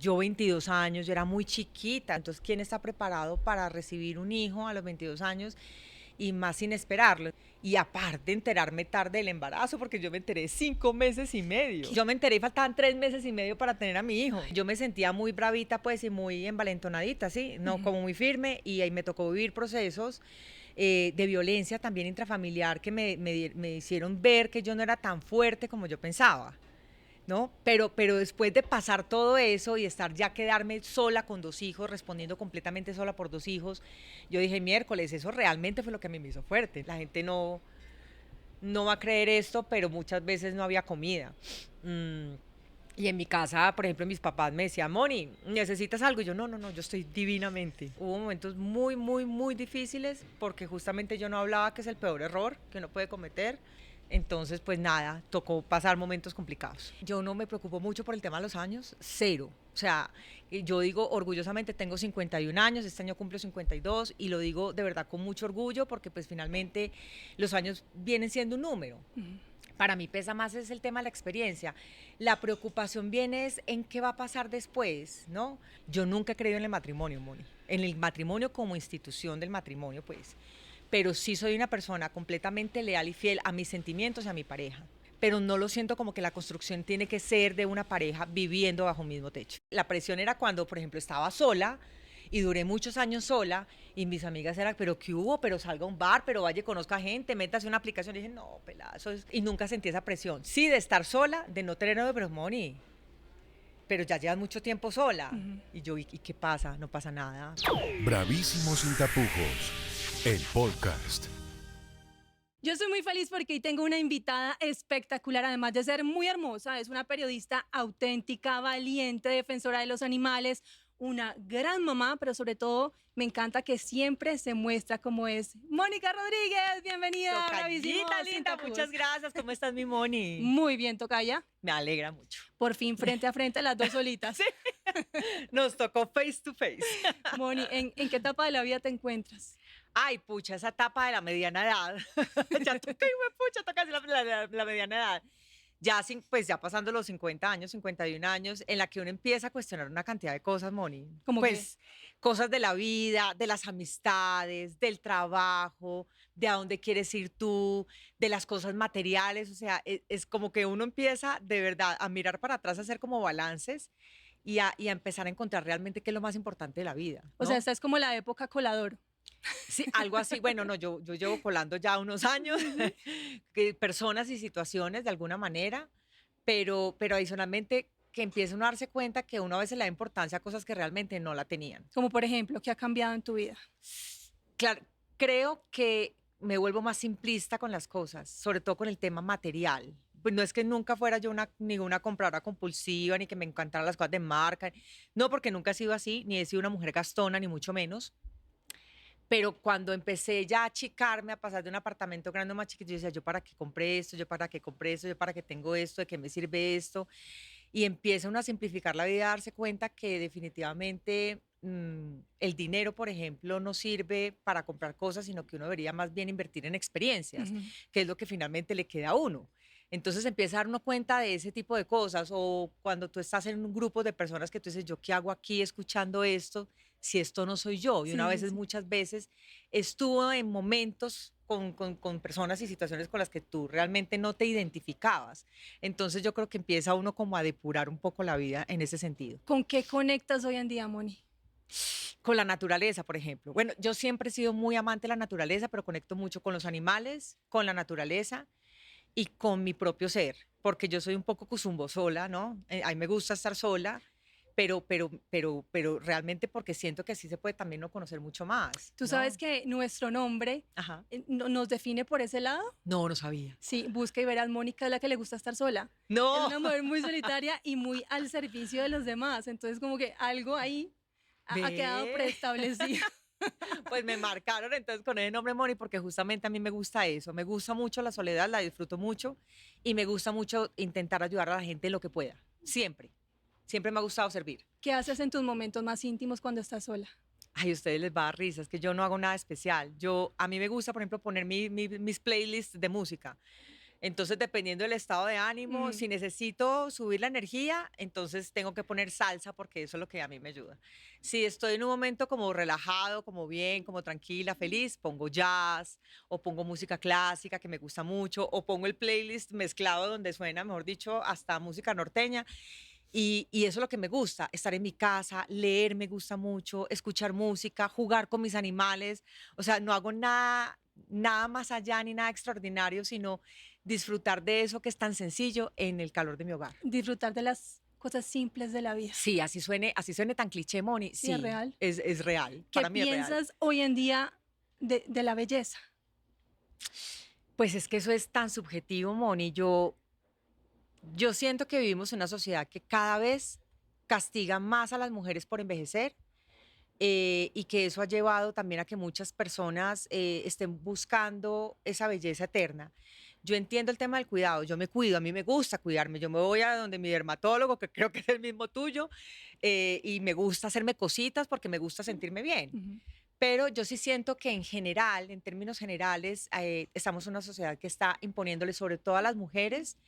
Yo 22 años, yo era muy chiquita, entonces ¿quién está preparado para recibir un hijo a los 22 años y más sin esperarlo? Y aparte enterarme tarde del embarazo, porque yo me enteré 5 meses y medio. Yo me enteré y faltaban 3 meses y medio para tener a mi hijo. Yo me sentía muy bravita pues y muy envalentonadita, ¿sí? No, como muy firme, y ahí me tocó vivir procesos de violencia también intrafamiliar que me hicieron ver que yo no era tan fuerte como yo pensaba. ¿No? Pero después de pasar todo eso y estar ya quedarme sola con 2 hijos, respondiendo completamente sola por 2 hijos, yo dije, miércoles, eso realmente fue lo que a mí me hizo fuerte. La gente no va a creer esto, pero muchas veces no había comida. Y en mi casa, por ejemplo, mis papás me decían, Moni, ¿necesitas algo? Y yo, no, yo estoy divinamente. Hubo momentos muy, muy, muy difíciles porque justamente yo no hablaba, que es el peor error que uno puede cometer. Entonces, pues nada, tocó pasar momentos complicados. Yo no me preocupo mucho por el tema de los años, cero. O sea, yo digo orgullosamente, tengo 51 años, este año cumplo 52 y lo digo de verdad con mucho orgullo porque pues finalmente los años vienen siendo un número. Para mí pesa más es el tema de la experiencia. La preocupación viene es en qué va a pasar después, ¿no? Yo nunca he creído en el matrimonio, Moni. En el matrimonio como institución del matrimonio, pues. Pero sí soy una persona completamente leal y fiel a mis sentimientos y a mi pareja. Pero no lo siento como que la construcción tiene que ser de una pareja viviendo bajo un mismo techo. La presión era cuando, por ejemplo, estaba sola y duré muchos años sola y mis amigas eran, pero ¿qué hubo? Pero salga a un bar, pero vaya y conozca gente, métase una aplicación. Y dije, no, pelada, eso es... Y nunca sentí esa presión. Sí, de estar sola, de no tener novio, pero Moni, pero ya llevas mucho tiempo sola. Y yo, ¿y qué pasa? No pasa nada. Bravísimos sin tapujos, el podcast. Yo estoy muy feliz porque hoy tengo una invitada espectacular, además de ser muy hermosa, es una periodista auténtica, valiente, defensora de los animales, una gran mamá, pero sobre todo me encanta que siempre se muestra como es. Mónica Rodríguez, bienvenida. Tocallita linda, muchas gracias. ¿Cómo estás, mi Moni? Muy bien, tocaya. Me alegra mucho. Por fin, frente a frente, las dos solitas. Sí. Nos tocó face to face. Moni, ¿en qué etapa de la vida te encuentras? Ay, pucha, esa etapa de la mediana edad. Ya toca, pucha, toca la mediana edad. Ya, pues ya pasando los 50 años, 51 años, en la que uno empieza a cuestionar una cantidad de cosas, Moni. ¿Cómo pues, cosas de la vida, de las amistades, del trabajo, de a dónde quieres ir tú, de las cosas materiales. O sea, es como que uno empieza de verdad a mirar para atrás, a hacer como balances y a empezar a encontrar realmente qué es lo más importante de la vida, ¿no? O sea, esta es como la época colador. Sí, algo así. Bueno, no, yo llevo colando ya unos años, que personas y situaciones de alguna manera, pero adicionalmente que empieza uno a darse cuenta que uno a veces le da importancia a cosas que realmente no la tenían. Como por ejemplo, ¿qué ha cambiado en tu vida? Claro, creo que me vuelvo más simplista con las cosas, sobre todo con el tema material. Pues no es que nunca fuera yo ni una compradora compulsiva, ni que me encantaran las cosas de marca. No, porque nunca he sido así, ni he sido una mujer gastona, ni mucho menos. Pero cuando empecé ya a achicarme, a pasar de un apartamento grande a más chiquito, yo decía, ¿yo para qué compré esto? ¿Yo para qué compré esto? ¿Yo para qué tengo esto? ¿De qué me sirve esto? Y empieza uno a simplificar la vida, a darse cuenta que definitivamente el dinero, por ejemplo, no sirve para comprar cosas, sino que uno debería más bien invertir en experiencias, que es lo que finalmente le queda a uno. Entonces empieza a dar uno cuenta de ese tipo de cosas, o cuando tú estás en un grupo de personas que tú dices, ¿yo qué hago aquí escuchando esto si esto no soy yo? Y una Sí. muchas veces estuvo en momentos con personas y situaciones con las que tú realmente no te identificabas. Entonces yo creo que empieza uno como a depurar un poco la vida en ese sentido. ¿Con qué conectas hoy en día, Moni? Con la naturaleza, por ejemplo. Bueno, yo siempre he sido muy amante de la naturaleza, pero conecto mucho con los animales, con la naturaleza y con mi propio ser, porque yo soy un poco cuzumbo sola, ¿no? A mí me gusta estar sola, pero realmente porque siento que así se puede también no conocer mucho más. Tú ¿no? sabes que nuestro nombre Ajá. nos define por ese lado. No, no sabía. Sí, busca y verás, Mónica es la que le gusta estar sola. No. Es una mujer muy solitaria y muy al servicio de los demás. Entonces, como que algo ahí ha quedado preestablecido. Pues me marcaron entonces con ese nombre Moni porque justamente a mí me gusta eso, me gusta mucho la soledad, la disfruto mucho y me gusta mucho intentar ayudar a la gente en lo que pueda, siempre me ha gustado servir. ¿Qué haces en tus momentos más íntimos cuando estás sola? Ay, a ustedes les va a dar risa, es que yo no hago nada especial, a mí me gusta por ejemplo poner mis playlists de música. Entonces, dependiendo del estado de ánimo, si necesito subir la energía, entonces tengo que poner salsa porque eso es lo que a mí me ayuda. Si estoy en un momento como relajado, como bien, como tranquila, feliz, pongo jazz o pongo música clásica que me gusta mucho o pongo el playlist mezclado donde suena, mejor dicho, hasta música norteña. Y eso es lo que me gusta, estar en mi casa, leer me gusta mucho, escuchar música, jugar con mis animales. O sea, no hago nada más allá ni nada extraordinario, sino disfrutar de eso que es tan sencillo en el calor de mi hogar. Disfrutar de las cosas simples de la vida. Sí, así suene tan cliché, Moni. Sí, es Sí, real. es real. ¿Qué Para mí es real. piensas hoy en día de la belleza? Pues es que eso es tan subjetivo, Moni. Yo siento que vivimos en una sociedad que cada vez castiga más a las mujeres por envejecer. Y que eso ha llevado también a que muchas personas estén buscando esa belleza eterna. Yo entiendo el tema del cuidado, yo me cuido, a mí me gusta cuidarme, yo me voy a donde mi dermatólogo, que creo que es el mismo tuyo, y me gusta hacerme cositas porque me gusta sentirme bien. Pero yo sí siento que en general, en términos generales, estamos en una sociedad que está imponiéndole sobre todo a las mujeres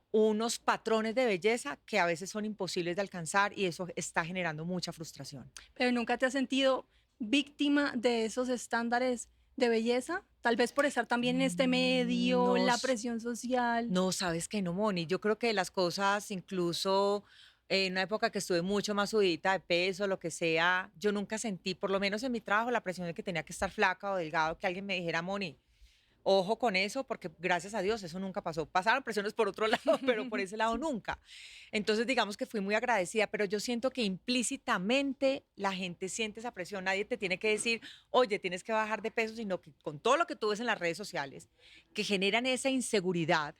unos patrones de belleza que a veces son imposibles de alcanzar y eso está generando mucha frustración. ¿Pero nunca te has sentido víctima de esos estándares de belleza? Tal vez por estar también en este medio, No, la presión social. no, sabes que no, Moni. Yo creo que las cosas, incluso en una época que estuve mucho más subidita de peso, lo que sea, yo nunca sentí, por lo menos en mi trabajo, la presión de que tenía que estar flaca o delgado, que alguien me dijera, Moni, ojo con eso, porque gracias a Dios eso nunca pasó. Pasaron presiones por otro lado, pero por ese lado nunca. Entonces, digamos que fui muy agradecida, pero yo siento que implícitamente la gente siente esa presión. Nadie te tiene que decir, oye, tienes que bajar de peso, sino que con todo lo que tú ves en las redes sociales, que generan esa inseguridad,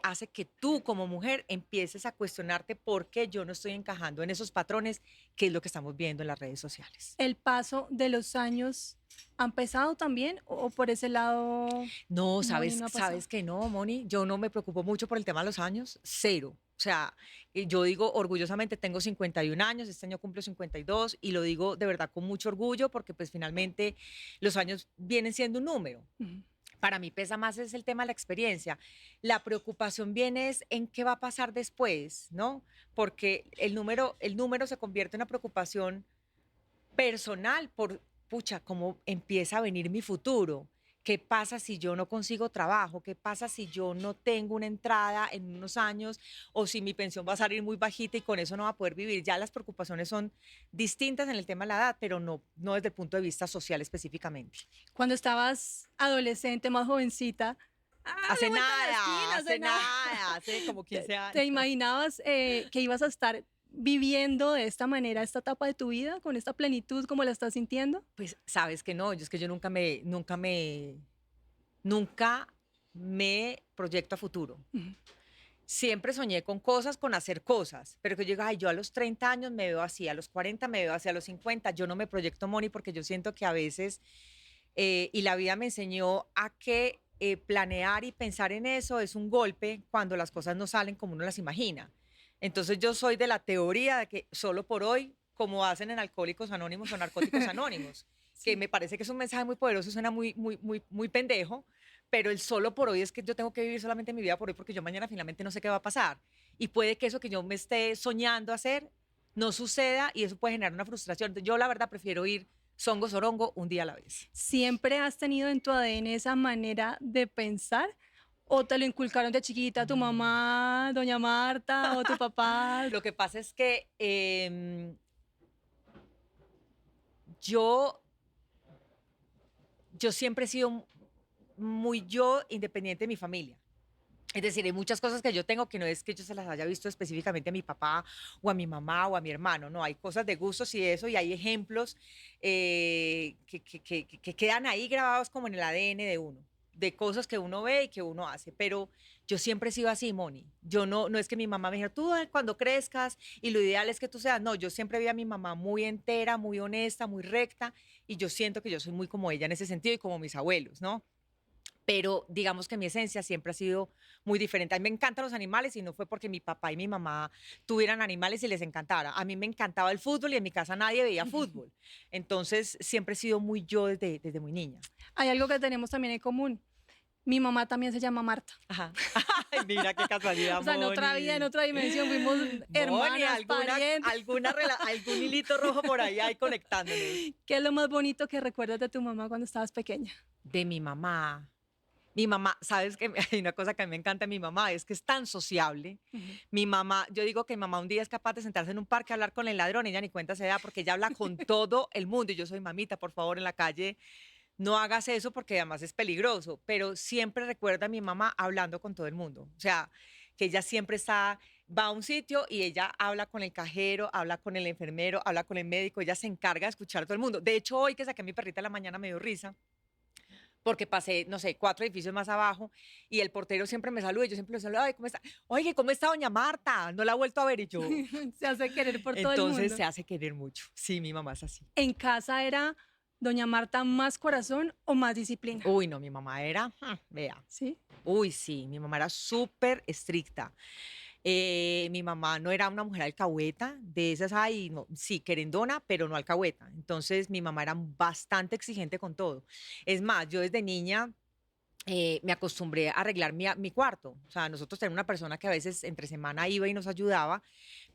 hace que tú como mujer empieces a cuestionarte por qué yo no estoy encajando en esos patrones, que es lo que estamos viendo en las redes sociales. ¿El paso de los años han pesado también o por ese lado? No, Moni, sabes, no ha pasado? sabes que no, Moni, yo no me preocupo mucho por el tema de los años, cero. O sea, yo digo orgullosamente, tengo 51 años, este año cumplo 52 y lo digo de verdad con mucho orgullo porque pues finalmente los años vienen siendo un número. Para mí pesa más es el tema de la experiencia. La preocupación viene es en qué va a pasar después, ¿no? Porque el número se convierte en una preocupación personal por, pucha, cómo empieza a venir mi futuro. ¿Qué pasa si yo no consigo trabajo? ¿Qué pasa si yo no tengo una entrada en unos años? O si mi pensión va a salir muy bajita y con eso no va a poder vivir. Ya las preocupaciones son distintas en el tema de la edad, pero no desde el punto de vista social específicamente. Cuando estabas adolescente, más jovencita, Hace la vuelta a la nada, esquina, hace nada, hace como 15 años. ¿Te imaginabas que ibas a estar viviendo de esta manera esta etapa de tu vida, con esta plenitud como la estás sintiendo? Pues sabes que no, yo es que yo nunca me proyecto a futuro. Siempre soñé con cosas, con hacer cosas, pero que yo digo, ay, yo a los 30 años me veo así, a los 40 me veo así, a los 50, yo no me proyecto, Moni, porque yo siento que a veces, y la vida me enseñó a que planear y pensar en eso es un golpe cuando las cosas no salen como uno las imagina. Entonces yo soy de la teoría de que solo por hoy, como hacen en Alcohólicos Anónimos o Narcóticos Anónimos, que me parece que es un mensaje muy poderoso, suena muy pendejo, pero el solo por hoy es que yo tengo que vivir solamente mi vida por hoy porque yo mañana finalmente no sé qué va a pasar. Y puede que eso que yo me esté soñando hacer no suceda y eso puede generar una frustración. Yo la verdad prefiero ir songo sorongo un día a la vez. ¿Siempre has tenido en tu ADN esa manera de pensar? ¿O te lo inculcaron de chiquita tu mamá, doña Marta, o tu papá? Lo que pasa es que yo siempre he sido muy yo independiente de mi familia. Es decir, hay muchas cosas que yo tengo que no es que yo se las haya visto específicamente a mi papá o a mi mamá o a mi hermano, no, hay cosas de gustos y eso, y hay ejemplos que quedan ahí grabados como en el ADN de uno, de cosas que uno ve y que uno hace, pero yo siempre he sido así, Moni. Yo no es que mi mamá me dijera, tú cuando crezcas y lo ideal es que tú seas, no, yo siempre vi a mi mamá muy entera, muy honesta, muy recta, y yo siento que yo soy muy como ella en ese sentido y como mis abuelos, ¿no? Pero digamos que mi esencia siempre ha sido muy diferente. A mí me encantan los animales y no fue porque mi papá y mi mamá tuvieran animales y les encantara. A mí me encantaba el fútbol y en mi casa nadie veía fútbol. Entonces siempre he sido muy yo desde muy niña. Hay algo que tenemos también en común. Mi mamá también se llama Marta. Ajá. Ay, mira qué casualidad, O sea, en otra vida, en otra dimensión, fuimos Moni, hermanas, parientes. algún hilito rojo por ahí conectándonos. ¿Qué es lo más bonito que recuerdas de tu mamá cuando estabas pequeña? De mi mamá. Mi mamá, ¿sabes qué? Hay una cosa que a mí me encanta de mi mamá, es que es tan sociable. Mi mamá, yo digo que mi mamá un día es capaz de sentarse en un parque a hablar con el ladrón, ella ni cuenta se da porque ella habla con todo el mundo. Y yo soy mamita, por favor, en la calle no hagas eso porque además es peligroso, pero siempre recuerda a mi mamá hablando con todo el mundo. O sea, que ella siempre va a un sitio y ella habla con el cajero, habla con el enfermero, habla con el médico, ella se encarga de escuchar a todo el mundo. De hecho, hoy que saqué a mi perrita en la mañana me dio risa porque pasé, no sé, 4 edificios más abajo y el portero siempre me saluda y yo siempre le saludo, ay, ¿cómo está? Oye, ¿cómo está doña Marta? No la he vuelto a ver y yo... Se hace querer por todo el mundo. Entonces se hace querer mucho. Sí, mi mamá es así. ¿En casa era doña Marta más corazón o más disciplina? Uy, no, mi mamá era, vea. ¿Sí? Uy, sí, mi mamá era súper estricta. Mi mamá no era una mujer alcahueta, de esas, ay, no, sí, querendona, pero no alcahueta. Entonces, mi mamá era bastante exigente con todo. Es más, yo desde niña me acostumbré a arreglar mi cuarto. O sea, nosotros tenemos una persona que a veces entre semana iba y nos ayudaba,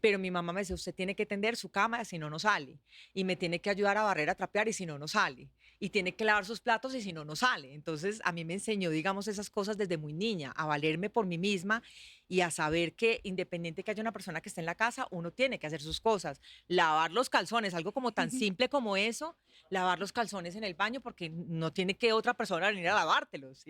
pero mi mamá me decía, usted tiene que tender su cama, si no, no sale. Y me tiene que ayudar a barrer, a trapear, y si no, no sale. Y tiene que lavar sus platos, y si no, no sale. Entonces, a mí me enseñó, digamos, esas cosas desde muy niña, a valerme por mí misma y a saber que independiente que haya una persona que esté en la casa, uno tiene que hacer sus cosas. Lavar los calzones, algo como tan simple como eso, lavar los calzones en el baño, porque no tiene que otra persona venir a lavártelos.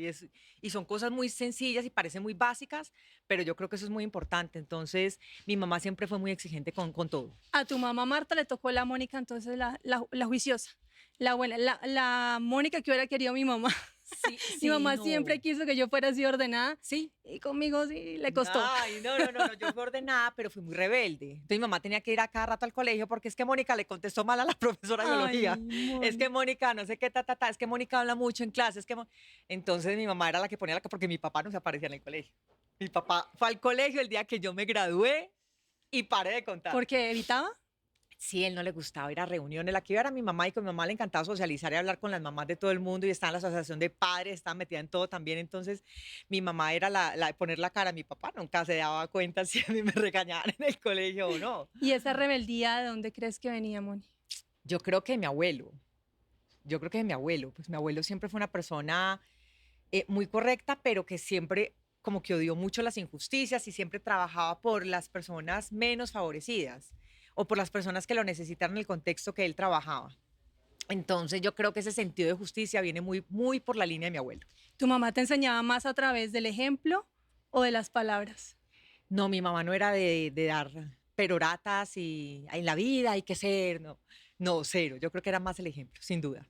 Y son cosas muy sencillas y parecen muy básicas, pero yo creo que eso es muy importante. Entonces, mi mamá siempre fue muy exigente con todo. A tu mamá Marta le tocó la Mónica, entonces la juiciosa, la buena, la Mónica que hubiera querido mi mamá. Sí, Mi mamá no. siempre quiso que yo fuera así ordenada. Sí. Y conmigo sí le costó. Ay, no, yo fui ordenada, pero fui muy rebelde. Entonces mi mamá tenía que ir a cada rato al colegio porque es que Mónica le contestó mal a la profesora de biología. Ay, Es que Mónica, no sé qué, es que Mónica habla mucho en clase, Entonces mi mamá era la que ponía porque mi papá no se aparecía en el colegio. Mi papá fue al colegio el día que yo me gradué y paré de contar. ¿Porque evitaba? Sí, él no le gustaba ir a reuniones. La que iba era mi mamá y con mi mamá le encantaba socializar y hablar con las mamás de todo el mundo y estaba en la asociación de padres, estaba metida en todo también. Entonces, mi mamá era la de poner la cara. Mi papá nunca se daba cuenta si a mí me regañaban en el colegio o no. ¿Y esa rebeldía de dónde crees que venía, Moni? Yo creo que de mi abuelo. Yo creo que de mi abuelo. Pues mi abuelo siempre fue una persona muy correcta, pero que siempre como que odió mucho las injusticias y siempre trabajaba por las personas menos favorecidas o por las personas que lo necesitaron en el contexto que él trabajaba. Entonces yo creo que ese sentido de justicia viene muy, muy por la línea de mi abuelo. ¿Tu mamá te enseñaba más a través del ejemplo o de las palabras? No, mi mamá no era de dar peroratas y en la vida hay que ser, no, no, cero. Yo creo que era más el ejemplo, sin duda.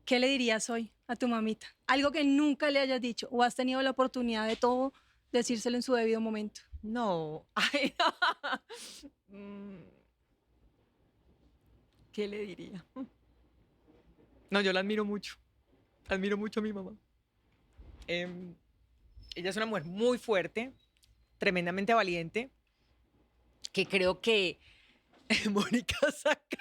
¿Qué le dirías hoy a tu mamita? Algo que nunca le hayas dicho o has tenido la oportunidad de todo decírselo en su debido momento. No, ay, ¿qué le diría? No, yo la admiro mucho. Admiro mucho a mi mamá. Ella es una mujer muy fuerte, tremendamente valiente, que creo que Mónica saca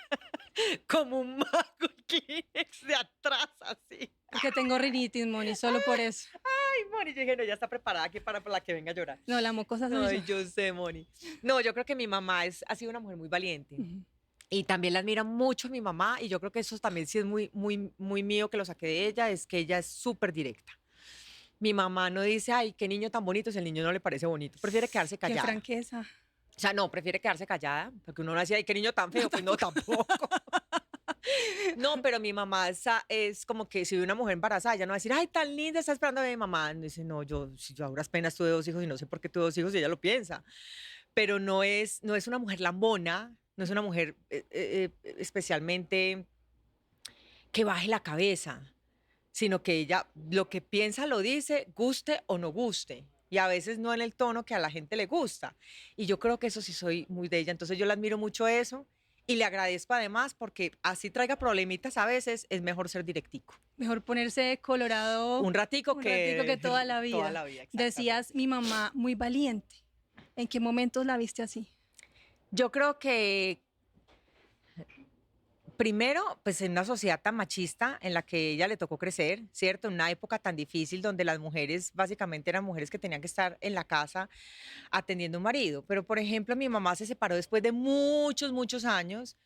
como un mago el Kleenex de atrás, así. Porque tengo rinitis, Moni, solo por eso. Ay, Moni, yo dije, no, ya está preparada aquí para la que venga a llorar. No, la mocosa soy Ay, yo sé, Moni. No, yo creo que mi mamá ha sido una mujer muy valiente. yo. Ujú. Y también la admira mucho mi mamá, y yo creo que eso también sí es muy, muy, muy mío que lo saqué de ella, es que ella es súper directa. Mi mamá no dice, ay, qué niño tan bonito, si el niño no le parece bonito. Prefiere quedarse Qué callada. franqueza. O sea, no, prefiere quedarse callada, porque uno no decía, ay, qué niño tan feo, pues no, tampoco. No, pero mi mamá es como que si ve una mujer embarazada, ella no va a decir, ay, tan linda, está esperando a mi mamá. No dice, no, si yo a duras penas tuve 2 hijos y no sé por qué tuve 2 hijos y ella lo piensa. Pero no es una mujer lambona, no es una mujer especialmente que baje la cabeza, sino que ella lo que piensa lo dice, guste o no guste. Y a veces no en el tono que a la gente le gusta. Y yo creo que eso sí soy muy de ella. Entonces yo le admiro mucho eso y le agradezco además porque así traiga problemitas a veces, es mejor ser directico. Mejor ponerse colorado Un ratico un que, ratico que toda la vida. Toda la vida, exactamente. Decías, mi mamá muy valiente. ¿En qué momentos la viste así? Yo creo que Primero, pues en una sociedad tan machista en la que ella le tocó crecer, ¿cierto? En una época tan difícil donde las mujeres básicamente eran mujeres que tenían que estar en la casa atendiendo a un marido. Pero, por ejemplo, mi mamá se separó después de muchos, muchos años.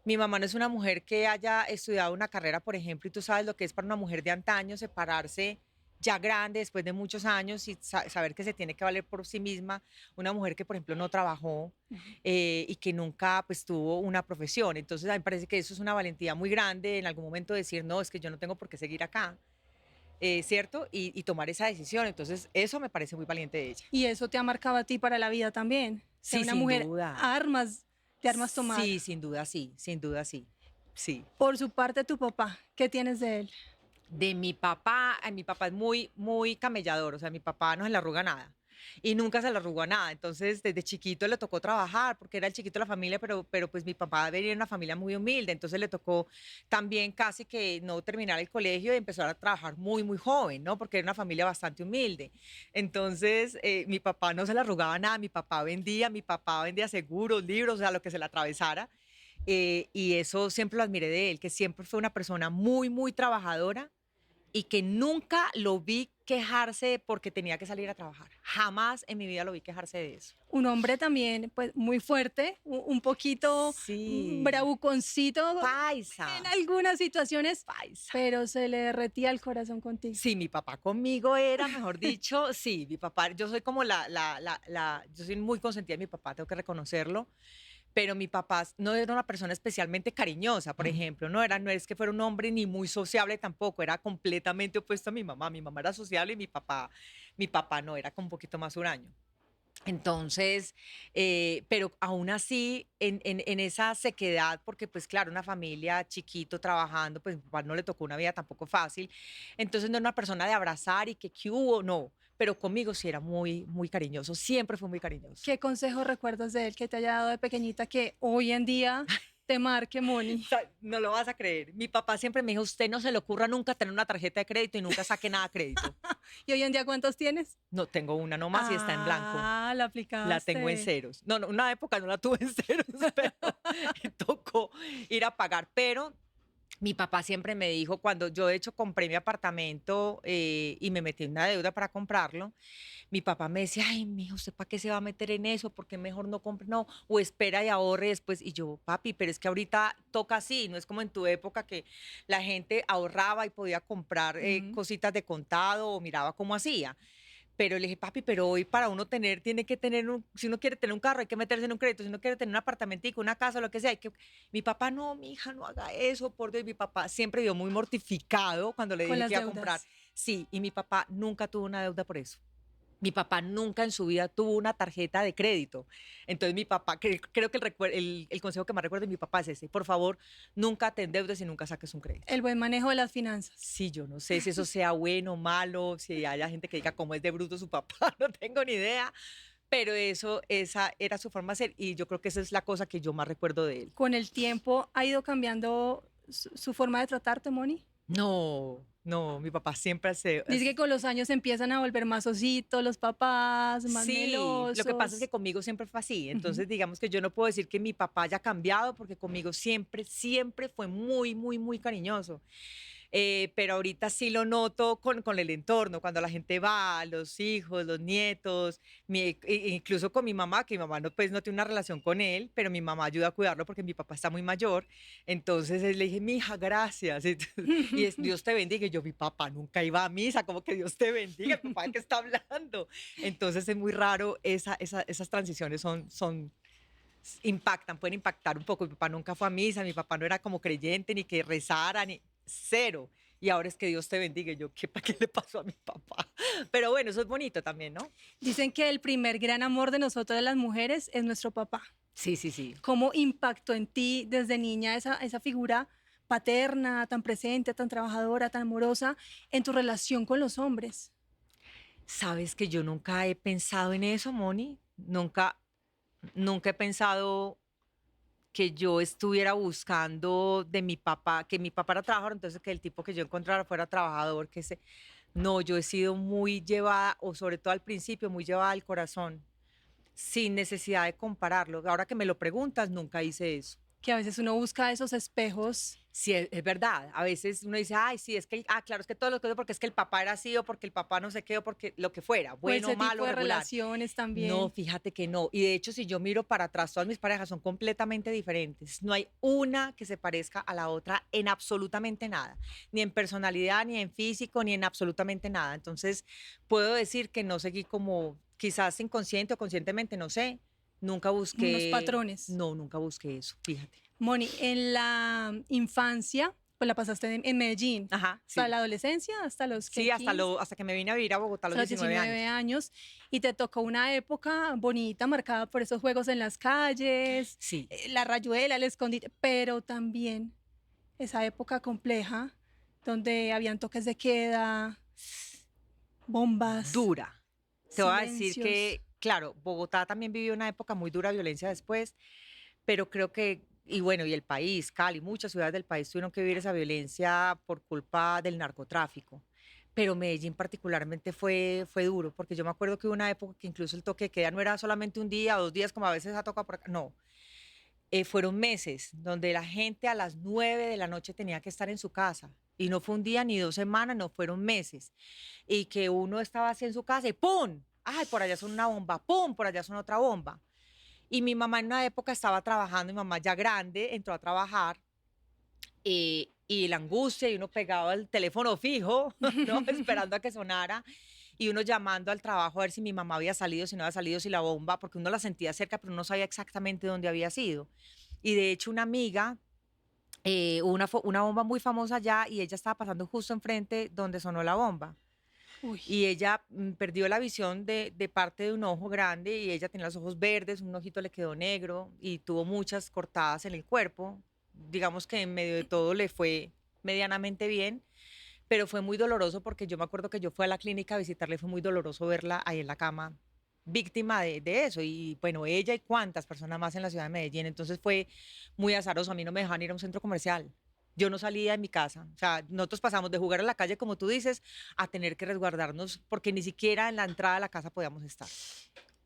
Mi mamá no es una mujer que haya estudiado una carrera, por ejemplo, y tú sabes lo que es para una mujer de antaño separarse ya grande, después de muchos años y saber que se tiene que valer por sí misma. Una mujer que, por ejemplo, no trabajó y que nunca pues tuvo una profesión. Entonces, a mí me parece que eso es una valentía muy grande en algún momento decir, no, es que yo no tengo por qué seguir acá, ¿cierto? Y tomar esa decisión. Entonces, eso me parece muy valiente de ella. Y eso te ha marcado a ti para la vida también. Ser Sí, una sin mujer duda. de armas tomadas. Sí, sin duda sí, sin duda sí. Sí. Por su parte, tu papá, ¿qué tienes de él? De mi papá es muy, muy camellador, o sea, mi papá no se le arruga nada y nunca se le arrugó nada. Entonces, desde chiquito le tocó trabajar porque era el chiquito de la familia, pero pues mi papá venía de una familia muy humilde, entonces le tocó también casi que no terminar el colegio y empezar a trabajar muy, muy joven, ¿no? Porque era una familia bastante humilde. Entonces, mi papá no se le arrugaba nada, mi papá vendía seguros, libros, o sea, lo que se le atravesara. Y eso siempre lo admiré de él, que siempre fue una persona muy, muy trabajadora y que nunca lo vi quejarse porque tenía que salir a trabajar. Jamás en mi vida lo vi quejarse de eso. Un hombre también, pues, muy fuerte, un poquito Sí. bravuconcito Paisa. en algunas situaciones, Paisa. pero se le derretía el corazón contigo. Sí, mi papá conmigo era, mejor dicho, sí, mi papá, yo soy como yo soy muy consentida de mi papá, tengo que reconocerlo, pero mi papá no era una persona especialmente cariñosa, por ejemplo, no es que fuera un hombre ni muy sociable tampoco, era completamente opuesto a mi mamá era sociable y mi papá no, era como un poquito más huraño. Entonces, pero aún así, en esa sequedad, porque pues claro, una familia chiquito trabajando, pues mi papá no le tocó una vida tampoco fácil, entonces no era una persona de abrazar y que qué hubo, no, pero conmigo sí era muy, muy cariñoso, siempre fue muy cariñoso. ¿Qué consejo recuerdas de él que te haya dado de pequeñita que hoy en día te marque, Moni? O sea, no lo vas a creer. Mi papá siempre me dijo, usted no se le ocurra nunca tener una tarjeta de crédito y nunca saque nada a crédito. ¿Y hoy en día cuántos tienes? No, tengo una nomás y está en blanco. Ah, la aplicaste. La tengo en ceros. No, no, una época no la tuve en ceros, pero tocó ir a pagar. Pero mi papá siempre me dijo, cuando yo de hecho compré mi apartamento y me metí en una deuda para comprarlo, mi papá me decía, ay, mijo, ¿usted para qué se va a meter en eso? ¿Por qué mejor no compre? No, o espera y ahorre después. Y yo, papi, pero es que ahorita toca así, no es como en tu época que la gente ahorraba y podía comprar cositas de contado o miraba cómo hacía. Pero le dije, papi, pero hoy para uno tener, tiene que tener si uno quiere tener un carro, hay que meterse en un crédito, si uno quiere tener un apartamentico, una casa, lo que sea, hay que... Mi papá, no, mi hija, no haga eso, por Dios. Mi papá siempre vio muy mortificado cuando le Con dije las que iba a deudas. comprar. Sí, y mi papá nunca tuvo una deuda por eso. Mi papá nunca en su vida tuvo una tarjeta de crédito. Entonces mi papá, creo que el consejo que más recuerdo de mi papá es ese. Por favor, nunca te endeudes y nunca saques un crédito. El buen manejo de las finanzas. Sí, yo no sé si eso sea bueno o malo, si haya gente que diga cómo es de bruto su papá, no tengo ni idea. Pero esa era su forma de ser y yo creo que esa es la cosa que yo más recuerdo de él. ¿Con el tiempo ha ido cambiando su forma de tratarte, Moni? No, no, mi papá siempre Dice que con los años empiezan a volver más ositos los papás, más Sí, melosos. lo que pasa es que conmigo siempre fue así. Entonces, digamos que yo no puedo decir que mi papá haya cambiado porque conmigo siempre, siempre fue muy, muy, muy cariñoso. Pero ahorita sí lo noto con el entorno, cuando la gente va, los hijos, los nietos, incluso con mi mamá, que mi mamá no, pues, no tiene una relación con él, pero mi mamá ayuda a cuidarlo porque mi papá está muy mayor. Entonces le dije, mi hija, gracias. Y Dios te bendiga. Y yo, mi papá nunca iba a misa, como que Dios te bendiga, el papá de qué está hablando. Entonces es muy raro, esas transiciones impactan, pueden impactar un poco. Mi papá nunca fue a misa, mi papá no era como creyente, ni que rezara, ni cero. Y ahora es que Dios te bendiga. Y yo, ¿qué le pasó a mi papá? Pero bueno, eso es bonito también, ¿no? Dicen que el primer gran amor de nosotros las mujeres es nuestro papá. Sí, sí, sí. ¿Cómo impactó en ti desde niña esa figura paterna, tan presente, tan trabajadora, tan amorosa, en tu relación con los hombres? Sabes que yo nunca he pensado en eso, Moni. Nunca he pensado que yo estuviera buscando de mi papá, que mi papá era trabajador, entonces que el tipo que yo encontrara fuera trabajador, no, yo he sido muy llevada, o sobre todo al principio, muy llevada al corazón, sin necesidad de compararlo. Ahora que me lo preguntas, nunca hice eso. Que a veces uno busca esos espejos. Sí, es verdad. A veces uno dice, ay, sí, es que, claro, es que todo lo que porque es que el papá era así o porque el papá no sé qué o porque lo que fuera, O bueno, ese tipo malo, de regular. relaciones No, también. fíjate que no. Y de hecho, si yo miro para atrás, todas mis parejas son completamente diferentes. No hay una que se parezca a la otra en absolutamente nada, ni en personalidad, ni en físico, ni en absolutamente nada. Entonces, puedo decir que no seguí como, quizás inconsciente o conscientemente, no sé, nunca Unos busqué, patrones. no, nunca busqué eso, fíjate. Moni, en la infancia, pues la pasaste en Medellín, Ajá, hasta sí. la adolescencia, hasta los Sí, 15, hasta que me vine a vivir a Bogotá a los hasta los 19 19 años. años, y te tocó una época bonita, marcada por esos juegos en las calles, Sí, la rayuela, el escondite, pero también esa época compleja, donde habían toques de queda, bombas, dura. Te voy a decir silencios. que, claro, Bogotá también vivió una época muy dura de violencia después, pero creo que, y bueno, y el país, Cali, muchas ciudades del país tuvieron que vivir esa violencia por culpa del narcotráfico. Pero Medellín particularmente fue duro, porque yo me acuerdo que hubo una época que incluso el toque de queda no era solamente un día o 2 días, como a veces ha tocado por acá, no. Fueron meses donde la gente a las 9 de la noche tenía que estar en su casa. Y no fue un día ni 2 semanas, no fueron meses. Y que uno estaba así en su casa y ¡pum! ¡Ay, por allá son una bomba! ¡Pum! Por allá son otra bomba. Y mi mamá en una época estaba trabajando, mi mamá ya grande, entró a trabajar y la angustia y uno pegado al teléfono fijo, ¿no? Esperando a que sonara y uno llamando al trabajo a ver si mi mamá había salido, si no había salido, si la bomba, porque uno la sentía cerca, pero no sabía exactamente dónde había sido. Y de hecho una amiga, hubo una bomba muy famosa allá y ella estaba pasando justo enfrente donde sonó la bomba. Uy, Y ella perdió la visión de parte de un ojo grande y ella tenía los ojos verdes, un ojito le quedó negro y tuvo muchas cortadas en el cuerpo. Digamos que en medio de todo le fue medianamente bien, pero fue muy doloroso porque yo me acuerdo que yo fui a la clínica a visitarle, fue muy doloroso verla ahí en la cama, víctima de eso. Y bueno, ella y cuántas personas más en la ciudad de Medellín. Entonces fue muy azaroso. A mí no me dejaban ir a un centro comercial. Yo no salía de mi casa. O sea, nosotros pasamos de jugar en la calle, como tú dices, a tener que resguardarnos porque ni siquiera en la entrada de la casa podíamos estar.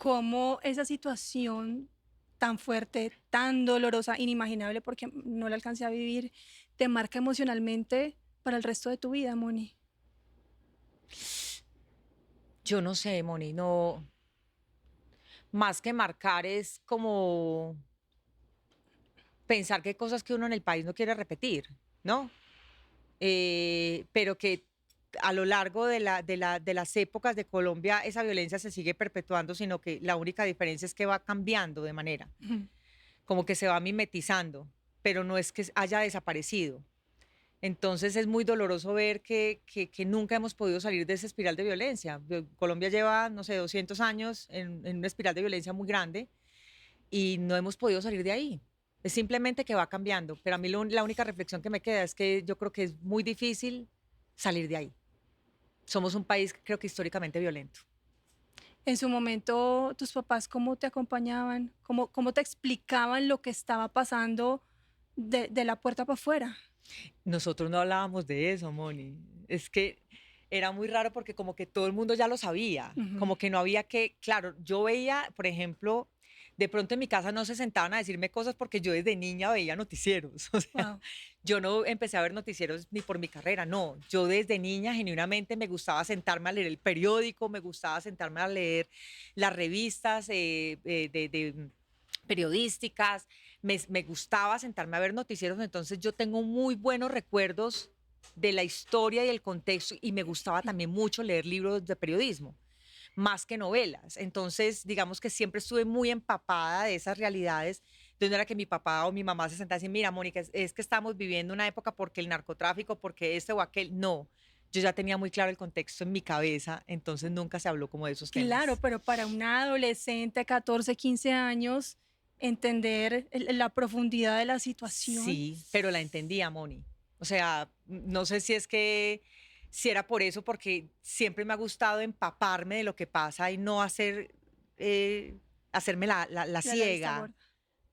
cómo esa situación tan fuerte, tan dolorosa, inimaginable, porque no la alcancé a vivir, te marca emocionalmente para el resto de tu vida, Moni. Yo no sé, Moni, no, más que marcar es como pensar que hay cosas que uno en el país no quiere repetir, ¿no? Pero que a lo largo de las épocas de Colombia esa violencia se sigue perpetuando, sino que la única diferencia es que va cambiando de manera, como que se va mimetizando, pero no es que haya desaparecido. Entonces es muy doloroso ver que nunca hemos podido salir de esa espiral de violencia. Colombia lleva, no sé, 200 años en una espiral de violencia muy grande y no hemos podido salir de ahí. Es simplemente que va cambiando, pero a mí la única reflexión que me queda es que yo creo que es muy difícil salir de ahí. Somos un país, creo que históricamente violento. En su momento, tus papás, ¿cómo te acompañaban? ¿Cómo te explicaban lo que estaba pasando de la puerta para afuera? Nosotros no hablábamos de eso, Moni. Es que era muy raro porque como que todo el mundo ya lo sabía, Ujú. como que no había que, claro, yo veía, por ejemplo, de pronto en mi casa no se sentaban a decirme cosas porque yo desde niña veía noticieros, o sea, Wow. yo no empecé a ver noticieros ni por mi carrera, no, yo desde niña genuinamente me gustaba sentarme a leer el periódico, me gustaba sentarme a leer las revistas de periodísticas, me gustaba sentarme a ver noticieros, entonces yo tengo muy buenos recuerdos de la historia y el contexto y me gustaba también mucho leer libros de periodismo, más que novelas. Entonces, digamos que siempre estuve muy empapada de esas realidades, de no era que mi papá o mi mamá se sentaban y decían, mira, Mónica, es que estamos viviendo una época porque el narcotráfico, porque este o aquel, no. Yo ya tenía muy claro el contexto en mi cabeza, entonces nunca se habló como de esos Claro, temas. pero para una adolescente, 14, 15 años, entender la profundidad de la situación. Sí, pero la entendía, Moni. O sea, no sé si es que, si era por eso, porque siempre me ha gustado empaparme de lo que pasa y no hacerme la La vista ciega. gorda.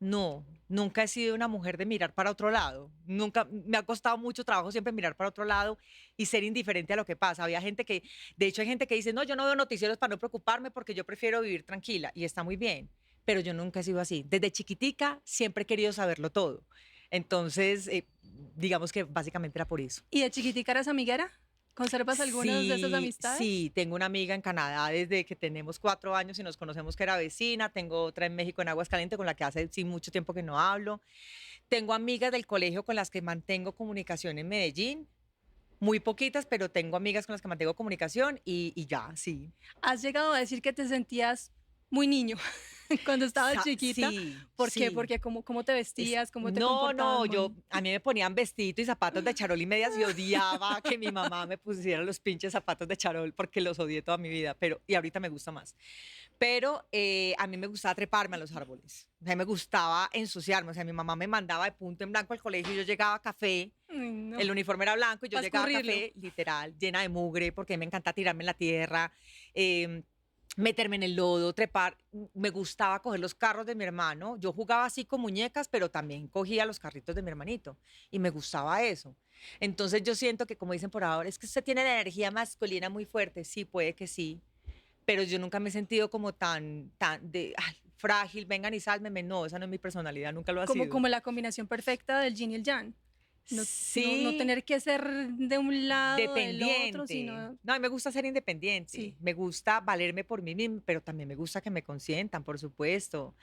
No, nunca he sido una mujer de mirar para otro lado. Nunca, me ha costado mucho trabajo siempre mirar para otro lado y ser indiferente a lo que pasa. Había gente de hecho hay gente que dice, no, yo no veo noticieros para no preocuparme porque yo prefiero vivir tranquila y está muy bien. pero yo nunca he sido así. Desde chiquitica siempre he querido saberlo todo. Entonces, digamos que básicamente era por eso. ¿Y de chiquitica eras amiguera? ¿Conservas algunas de esas amistades? Sí, tengo una amiga en Canadá desde que tenemos 4 años y nos conocemos que era vecina. Tengo otra en México, en Aguascalientes, con la que hace sí mucho tiempo que no hablo. Tengo amigas del colegio con las que mantengo comunicación en Medellín. Muy poquitas, pero tengo amigas con las que mantengo comunicación y ya, sí. ¿Has llegado a decir que te sentías muy niño cuando estabas chiquita? Sí, ¿Por qué? sí. Porque cómo te vestías, cómo te No, comportabas. a mí me ponían vestido y zapatos de charol y medias y odiaba que mi mamá me pusiera los pinches zapatos de charol porque los odié toda mi vida, y ahorita me gusta más. Pero a mí me gustaba treparme a los árboles, o sea, me gustaba ensuciarme, o sea, mi mamá me mandaba de punto en blanco al colegio y yo llegaba a café, Ay, no. el uniforme era blanco y yo Pa' llegaba a escurrirlo. café, literal, llena de mugre, porque me encanta tirarme en la tierra, meterme en el lodo, trepar. Me gustaba coger los carros de mi hermano. Yo jugaba así con muñecas, pero también cogía los carritos de mi hermanito y me gustaba eso. Entonces yo siento que, como dicen por ahora, es que usted tiene la energía masculina muy fuerte. Sí, puede que sí, pero yo nunca me he sentido como tan de ay, frágil, vengan y sálvenme. No, esa no es mi personalidad, nunca lo ha sido. Como la combinación perfecta del yin y el yang. No, Sí. no tener que ser de un lado, del Dependiente. otro, sino... No, a mí me gusta ser independiente. Sí. Me gusta valerme por mí misma, pero también me gusta que me consientan, por supuesto,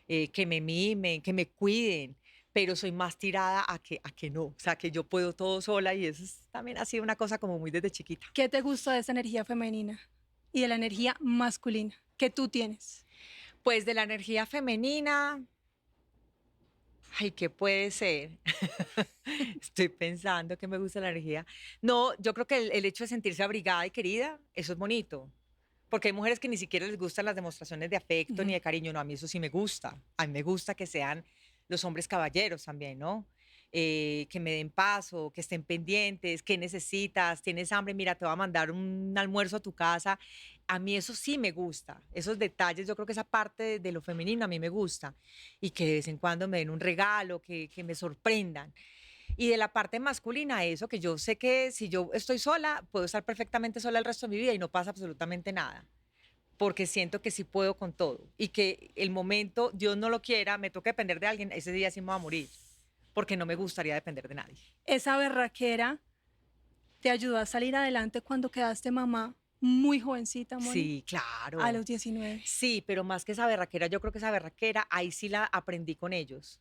que me mimen, que me cuiden. Pero soy más tirada a que no. O sea, que yo puedo todo sola y también ha sido una cosa como muy desde chiquita. ¿Qué te gusta de esa energía femenina y de la energía masculina que tú tienes? Pues de la energía femenina, ay, ¿qué puede ser? Estoy pensando que me gusta la energía. No, yo creo que el hecho de sentirse abrigada y querida, eso es bonito. Porque hay mujeres que ni siquiera les gustan las demostraciones de afecto ni de cariño. No, a mí eso sí me gusta. A mí me gusta que sean los hombres caballeros también, ¿no? Que me den paso, que estén pendientes, qué necesitas, tienes hambre, mira, te voy a mandar un almuerzo a tu casa. A mí eso sí me gusta, esos detalles, yo creo que esa parte de lo femenino a mí me gusta y que de vez en cuando me den un regalo, que me sorprendan. Y de la parte masculina, eso que yo sé que si yo estoy sola, puedo estar perfectamente sola el resto de mi vida y no pasa absolutamente nada, porque siento que sí puedo con todo y que el momento, Dios no lo quiera, me toca depender de alguien, ese día sí me voy a morir, porque no me gustaría depender de nadie. Esa berraquera te ayudó a salir adelante cuando quedaste mamá muy jovencita, Moni. Sí, claro. A los 19. Sí, pero más que esa berraquera, yo creo que esa berraquera, ahí sí la aprendí con ellos.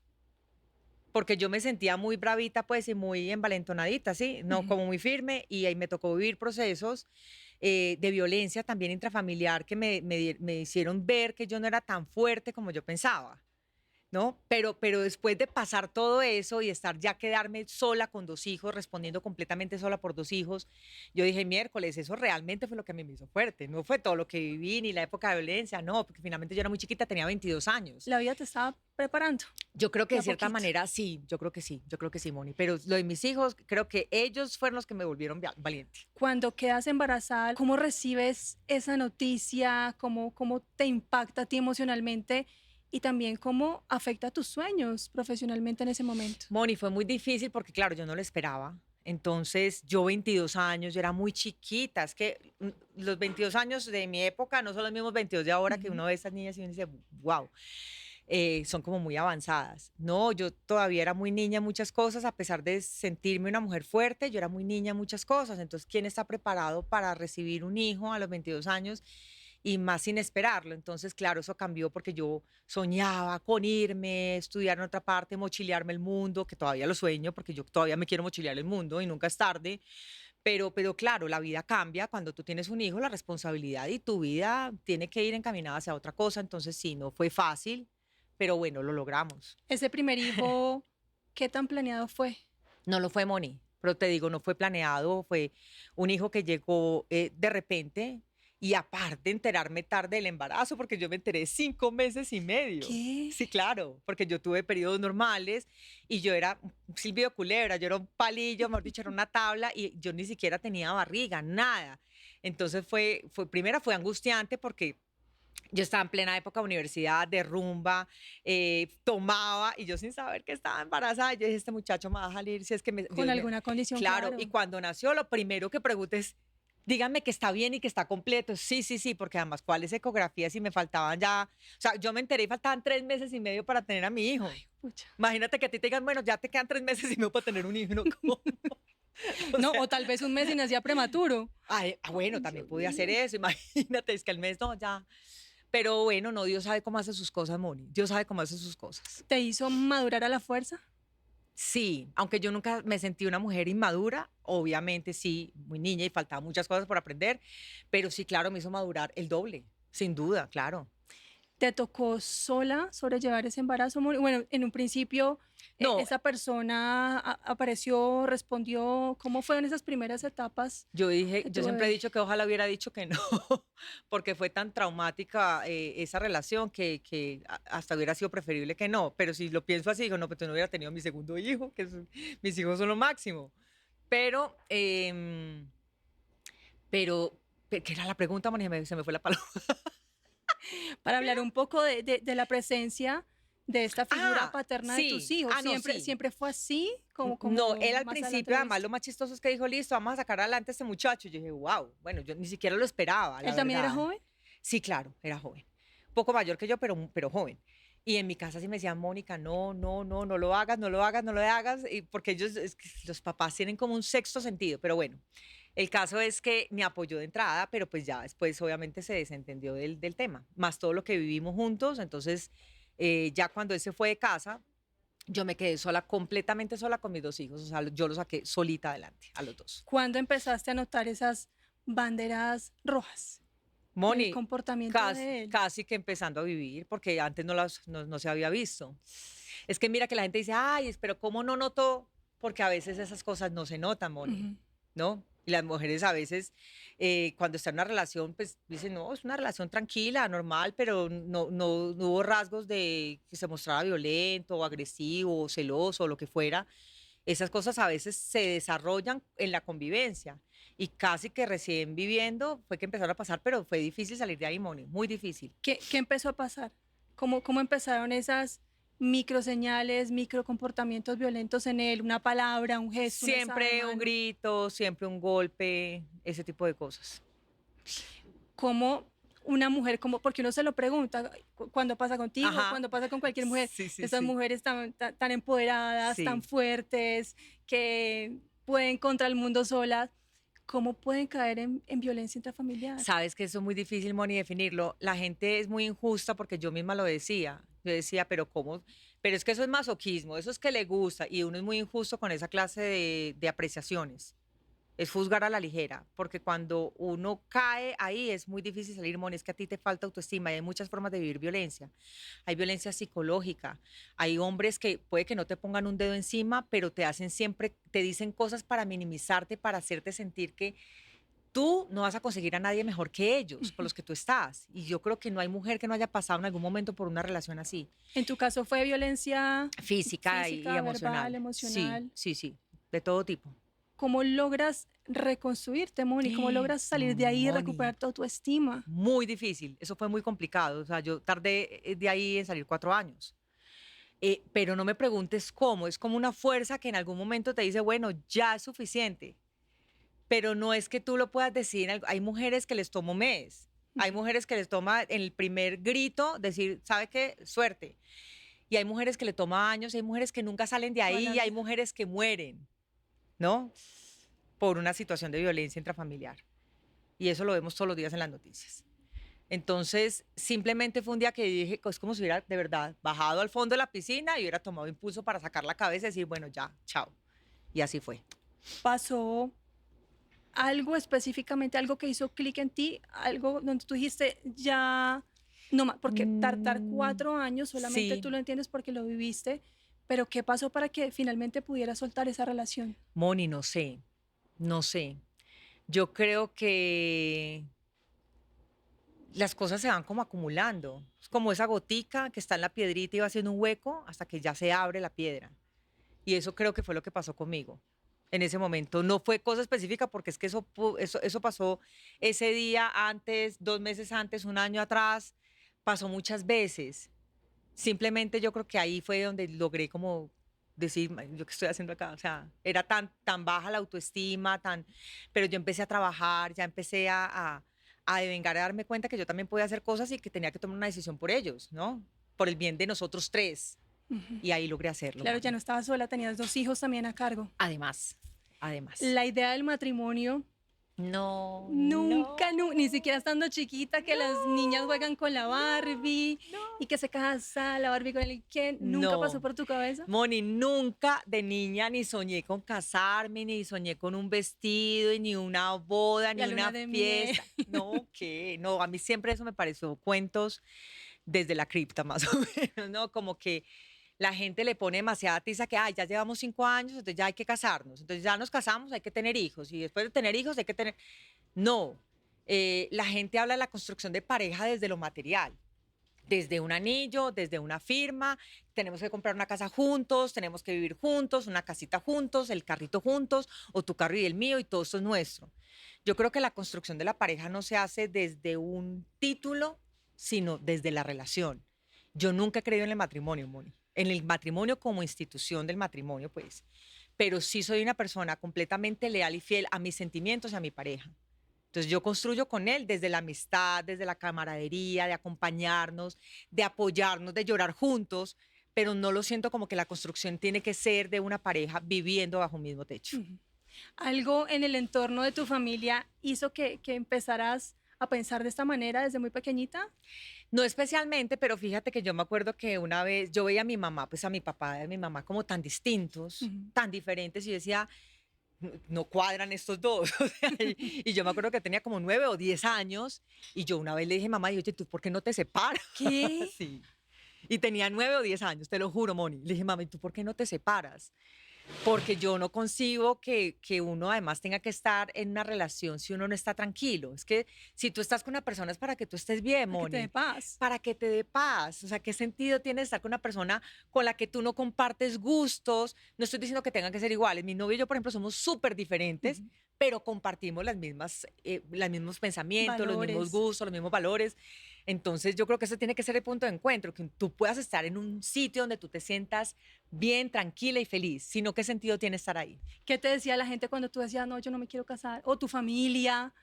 Porque yo me sentía muy bravita, pues, y muy envalentonadita, ¿sí? No, como muy firme, y ahí me tocó vivir procesos de violencia también intrafamiliar que me hicieron ver que yo no era tan fuerte como yo pensaba, ¿no? Pero después de pasar todo eso y estar ya quedarme sola con 2 hijos, respondiendo completamente sola por 2 hijos, yo dije, miércoles, eso realmente fue lo que a mí me hizo fuerte. No fue todo lo que viví ni la época de violencia, no, porque finalmente yo era muy chiquita, tenía 22 años. La vida te estaba preparando. Yo creo que de de a cierta poquito. manera sí, yo creo que sí, Moni. Pero lo de mis hijos, creo que ellos fueron los que me volvieron valiente. Cuando quedas embarazada, ¿cómo recibes esa noticia? ¿Cómo te impacta a ti emocionalmente? Y también cómo afecta a tus sueños profesionalmente en ese momento. Moni, fue muy difícil porque, claro, yo no lo esperaba. Entonces, yo 22 años, yo era muy chiquita. Es que los 22 años de mi época no son los mismos 22 de ahora que uno ve a estas niñas y uno dice, wow. Son como muy avanzadas. No, yo todavía era muy niña en muchas cosas, a pesar de sentirme una mujer fuerte, yo era muy niña en muchas cosas. Entonces, ¿quién está preparado para recibir un hijo a los 22 años y más sin esperarlo? Entonces, claro, eso cambió porque yo soñaba con irme, estudiar en otra parte, mochilearme el mundo, que todavía lo sueño porque yo todavía me quiero mochilear el mundo y nunca es tarde. Pero claro, la vida cambia cuando tú tienes un hijo, la responsabilidad y tu vida tiene que ir encaminada hacia otra cosa. Entonces, sí, no fue fácil, pero bueno, lo logramos. Ese primer hijo, ¿qué tan planeado fue? No lo fue, Moni, pero te digo, no fue planeado, fue un hijo que llegó de repente y aparte enterarme tarde del embarazo, porque yo me enteré 5 meses y medio. ¿Qué? Sí, claro, porque yo tuve periodos normales y yo era un silbido culebra, yo era un palillo, mejor dicho, era una tabla y yo ni siquiera tenía barriga, nada. Entonces primero fue angustiante porque yo estaba en plena época de universidad, de rumba, tomaba y yo sin saber que estaba embarazada, yo dije, este muchacho me va a salir si es que me... Con alguna condición, Claro, y cuando nació, lo primero que pregunté es, díganme que está bien y que está completo. Sí, sí, sí, porque además, ¿cuáles ecografías si me faltaban ya? O sea, yo me enteré y faltaban 3 meses y medio para tener a mi hijo. Pucha. Imagínate que a ti te digan, bueno, ya te quedan 3 meses y medio para tener un hijo, ¿no? ¿Cómo? O No, sea, o tal vez un mes y nacía prematuro. ay, bueno, Ay, también Dios pude hacer mío. eso, imagínate, es que al mes no, ya. Pero bueno, no, Dios sabe cómo hace sus cosas, Moni. Dios sabe cómo hace sus cosas. ¿Te hizo madurar a la fuerza? Sí, aunque yo nunca me sentí una mujer inmadura, obviamente sí, muy niña y faltaba muchas cosas por aprender, pero sí, claro, me hizo madurar el doble, sin duda, claro. ¿Te tocó sola sobrellevar ese embarazo, Moni? Bueno, en un principio, No, esa persona apareció, respondió. ¿Cómo fueron esas primeras etapas yo dije, de yo tu siempre he bebé? dicho que ojalá hubiera dicho que no, porque fue tan traumática esa relación que hasta hubiera sido preferible que no. Pero si lo pienso así, digo, no, pues yo no hubiera tenido mi segundo hijo, mis hijos son lo máximo. Pero, pero, ¿qué era la pregunta, María? Se me fue la palabra. Para hablar un poco de la presencia de esta figura Ah, paterna de tus sí, hijos. no, ¿Siempre, sí. siempre fue así? Como, No, como él al más adelante principio, lo además, viste. lo más chistoso es que dijo, listo, vamos a sacar adelante a este muchacho. Y yo dije, wow, bueno, yo ni siquiera lo esperaba, la ¿Él también era verdad. joven? Sí, claro, era joven. Un poco mayor que yo, pero joven. Y en mi casa sí me decían, Mónica, no, no, no, no lo hagas, no lo hagas, no lo hagas, y porque ellos, es que los papás tienen como un sexto sentido, pero bueno, el caso es que me apoyó de entrada, pero pues ya después obviamente se desentendió del tema, más todo lo que vivimos juntos, entonces ya cuando él se fue de casa, yo me quedé sola, completamente sola con mis dos hijos, o sea, yo los saqué solita adelante, a los dos. ¿Cuándo empezaste a notar esas banderas rojas en el Moni, comportamiento casi, de él? casi que empezando a vivir, porque antes no se había visto. Es que mira que la gente dice, ay, pero ¿cómo no notó? Porque a veces esas cosas no se notan, Moni, Ujú. ¿no? Y las mujeres a veces, cuando están en una relación, pues dicen, no, es una relación tranquila, normal, pero no hubo rasgos de que se mostrara violento o agresivo o celoso o lo que fuera. Esas cosas a veces se desarrollan en la convivencia y casi que recién viviendo fue que empezaron a pasar, pero fue difícil salir de ahí, Moni, muy difícil. ¿Qué empezó a pasar? ¿Cómo empezaron esas microseñales, microcomportamientos violentos en él? Una palabra, un gesto, una alzada de Siempre un mano. grito, siempre un golpe, ese tipo de cosas. ¿Cómo una mujer, porque uno se lo pregunta cuando pasa contigo, Ajá. cuando pasa con cualquier mujer, Sí, sí, estas sí. mujeres tan empoderadas, tan Sí. fuertes, que pueden contra el mundo solas, ¿cómo pueden caer en violencia intrafamiliar? Sabes que eso es muy difícil, Moni, definirlo. La gente es muy injusta porque yo misma lo decía. Yo decía, pero ¿cómo? Pero es que eso es masoquismo, eso es que le gusta y uno es muy injusto con esa clase de apreciaciones. Es juzgar a la ligera, porque cuando uno cae ahí es muy difícil salir, Moni, es que a ti te falta autoestima y hay muchas formas de vivir violencia. Hay violencia psicológica, hay hombres que puede que no te pongan un dedo encima, pero te hacen siempre, te dicen cosas para minimizarte, para hacerte sentir que tú no vas a conseguir a nadie mejor que ellos, con Ujú. los que tú estás. Y yo creo que no hay mujer que no haya pasado en algún momento por una relación así, En tu caso fue violencia física y física, verbal, emocional. Sí, emocional. sí, sí, de todo tipo. ¿Cómo logras reconstruirte, Moni? ¿Cómo logras salir de ahí y Moni, recuperar tu autoestima? muy difícil, eso fue muy complicado, o sea, yo tardé de ahí en salir 4 años. Pero no me preguntes cómo, es como una fuerza que en algún momento te dice, bueno, ya es suficiente, pero no es que tú lo puedas decir, hay mujeres que les toma un mes, hay Ujú. mujeres que les toma en el primer grito decir, ¿sabe qué? Suerte. Y hay mujeres que le toma años, hay mujeres que nunca salen de Toda ahí la y hay vida. mujeres que mueren, ¿no? Por una situación de violencia intrafamiliar. Y eso lo vemos todos los días en las noticias. Entonces, simplemente fue un día que dije, es como si hubiera de verdad bajado al fondo de la piscina y hubiera tomado impulso para sacar la cabeza y decir, bueno, ya, chao. Y así fue. ¿Pasó algo específicamente, algo que hizo clic en ti, algo donde tú dijiste ya no más? Porque tardar Mm, 4 años solamente sí, tú lo entiendes porque lo viviste, pero ¿qué pasó para que finalmente pudieras soltar esa relación? Moni, no sé, no sé. Yo creo que las cosas se van como acumulando. Es como esa gotica que está en la piedrita y va haciendo un hueco hasta que ya se abre la piedra. Y eso creo que fue lo que pasó conmigo en ese momento. No fue cosa específica porque es que eso pasó ese día antes, 2 meses antes, un año atrás, pasó muchas veces. Simplemente yo creo que ahí fue donde logré como decir, ¿yo qué estoy haciendo acá? O sea, era tan baja la autoestima, pero yo empecé a trabajar, ya empecé a devengar, a darme cuenta que yo también podía hacer cosas y que tenía que tomar una decisión por ellos, ¿no? Por el bien de nosotros tres. Ujú. Y ahí logré hacerlo. Claro, ya Moni. no estabas sola, tenías 2 hijos también a cargo. Además. La idea del matrimonio, No, nunca, no, ni siquiera estando chiquita, que las niñas juegan con la Barbie y que se casa la Barbie con el Ken, ¿nunca pasó no. por tu cabeza? Moni, nunca de niña ni soñé con casarme, ni soñé con un vestido, y ni una boda, ni La luna una de miel. fiesta. No, ¿qué? No, a mí siempre eso me pareció cuentos desde la cripta, más o menos, ¿no? Como que la gente le pone demasiada tiza que, ay, ya llevamos 5 años, entonces ya hay que casarnos. Entonces ya nos casamos, hay que tener hijos. Y después de tener hijos hay que tener... No, la gente habla de la construcción de pareja desde lo material. Desde un anillo, desde una firma, tenemos que comprar una casa juntos, tenemos que vivir juntos, una casita juntos, el carrito juntos, o tu carro y el mío, y todo eso es nuestro. Yo creo que la construcción de la pareja no se hace desde un título, sino desde la relación. Yo nunca he creído en el matrimonio, Moni. En el matrimonio como institución del matrimonio, pues. Pero sí soy una persona completamente leal y fiel a mis sentimientos y a mi pareja. Entonces yo construyo con él desde la amistad, desde la camaradería, de acompañarnos, de apoyarnos, de llorar juntos, pero no lo siento como que la construcción tiene que ser de una pareja viviendo bajo un mismo techo. Ujú. ¿Algo en el entorno de tu familia hizo que empezaras a pensar de esta manera desde muy pequeñita? No especialmente, pero fíjate que yo me acuerdo que una vez yo veía a mi mamá, pues a mi papá y a mi mamá como tan distintos, Ujú. tan diferentes, y yo decía, no cuadran estos dos. O sea, y yo me acuerdo que tenía como 9 o 10 años, y yo una vez le dije, mamá, y oye, ¿tú por qué no te separas? ¿Qué? Sí. Y tenía 9 o 10 años, te lo juro, Moni. Le dije, mami, ¿tú por qué no te separas? Porque yo no concibo que uno además tenga que estar en una relación si uno no está tranquilo. Es que si tú estás con una persona es para que tú estés bien, Para que te dé Moni, paz. para que te dé paz. O sea, ¿qué sentido tiene estar con una persona con la que tú no compartes gustos? No estoy diciendo que tengan que ser iguales. Mi novio y yo, por ejemplo, somos súper diferentes, Ujú. pero compartimos los mismos pensamientos, los mismos Valores. gustos, los mismos valores. Entonces, yo creo que ese tiene que ser el punto de encuentro, que tú puedas estar en un sitio donde tú te sientas bien, tranquila y feliz. Si no, ¿qué sentido tiene estar ahí? ¿Qué te decía la gente cuando tú decías, no, yo no me quiero casar? ¿O tu familia